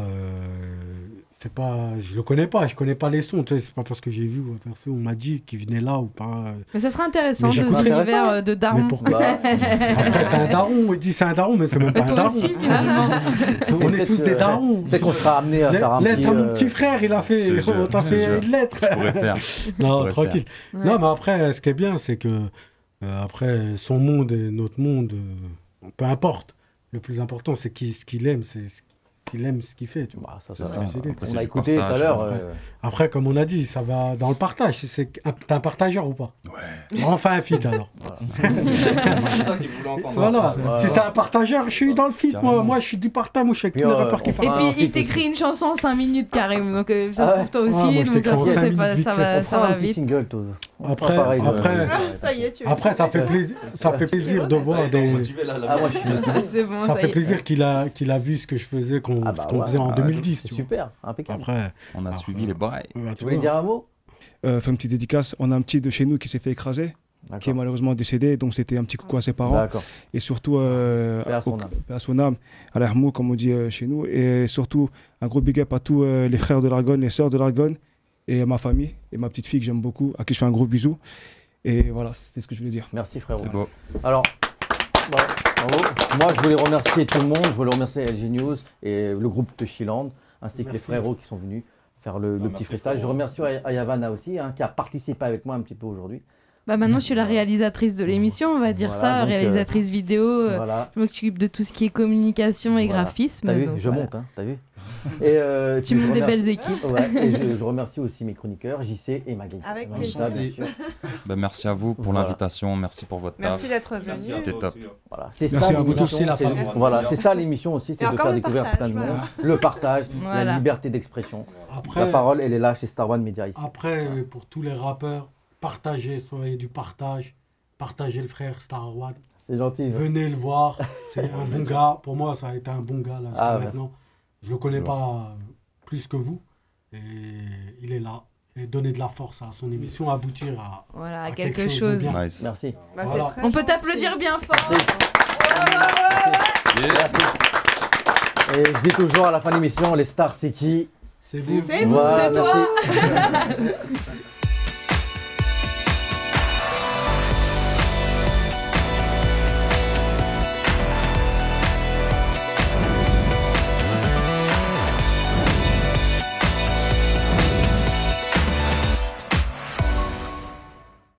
C'est pas, je le connais pas, je connais pas les sons, tu sais, c'est pas parce que j'ai vu ou aperçu, on m'a dit qu'il venait là ou pas. Mais ça serait intéressant de l'univers de daron. Mais pourquoi? Après c'est un daron, il dit c'est un daron, mais c'est même pas un daron. Aussi, finalement. On est tous des darons. Peut-être qu'on sera amené à faire un petit... Mon petit frère, il a fait, on t'a fait une lettre. Je pourrais faire. Non, tranquille. Non, mais après, ce qui est bien, c'est que après son monde et notre monde, peu importe. Le plus important, c'est ce qu'il aime, c'est s'il aime ce qu'il fait. Tu vois. On a écouté tout à l'heure. Après, comme on a dit, ça va dans le partage. T'es un partageur ou pas? Ouais. Enfin, un feat alors. Voilà. Si c'est un partageur, je suis dans le feat. Moi, je suis du partage. Moi, je suis avec tous les rappeurs qui partagent. Et puis, il t'écrit une chanson en 5 minutes, Karim. Donc, ça se trouve toi aussi. Donc, ça va vite. Après, ça fait plaisir de voir des. Ça fait plaisir qu'il a vu ce que je faisais, qu'on faisait en 2010. C'est super, impeccable. Après, on a suivi les bails. Tu voulais dire un mot? Faire une petite dédicace. On a un petit de chez nous qui s'est fait écraser, qui est malheureusement décédé. Donc c'était un petit coucou à ses parents. Et surtout à son âme, à l'Armou, comme on dit chez nous. Et surtout un gros big up à tous les frères de l'Argonne, les sœurs de l'Argonne, et à ma famille, et ma petite fille que j'aime beaucoup, à qui je fais un gros bisou. Et voilà, c'était ce que je voulais dire. Merci frérot. C'est beau. Alors, bravo. Moi je voulais remercier tout le monde, je voulais remercier LG News et le groupe Touchiland, ainsi que les frérots qui sont venus faire le petit freestyle. Je remercie Ayavana aussi, qui a participé avec moi un petit peu aujourd'hui. Bah maintenant je suis la réalisatrice de l'émission, on va dire ça, donc, réalisatrice vidéo. Je m'occupe de tout ce qui est communication et graphisme. T'as vu, je monte, t'as vu. Et tu montes des belles équipes. Et je remercie aussi mes chroniqueurs, JC et Maggie. Avec plaisir. Merci à vous pour l'invitation, merci pour votre taf. Merci d'être venu. C'était top. Voilà, merci à vous tous, c'est la fin. Voilà, c'est ça l'émission aussi, c'est de faire découvrir plein de monde. Le partage, la liberté d'expression. La parole, elle est là chez Star One Media ici. Après, pour tous les rappeurs, partagez, soyez du partage, partagez le frère Star One. C'est gentil. Venez le voir, c'est un bon gars. Pour moi, ça a été un bon gars là jusqu'à maintenant. Je le connais pas plus que vous, et il est là. Et donner de la force à son émission, aboutir à quelque chose. De bien. Nice. Merci. Bah, voilà. On peut t'applaudir bien fort. Et je dis toujours à la fin de l'émission, les stars, c'est qui? C'est vous. C'est vous, c'est toi.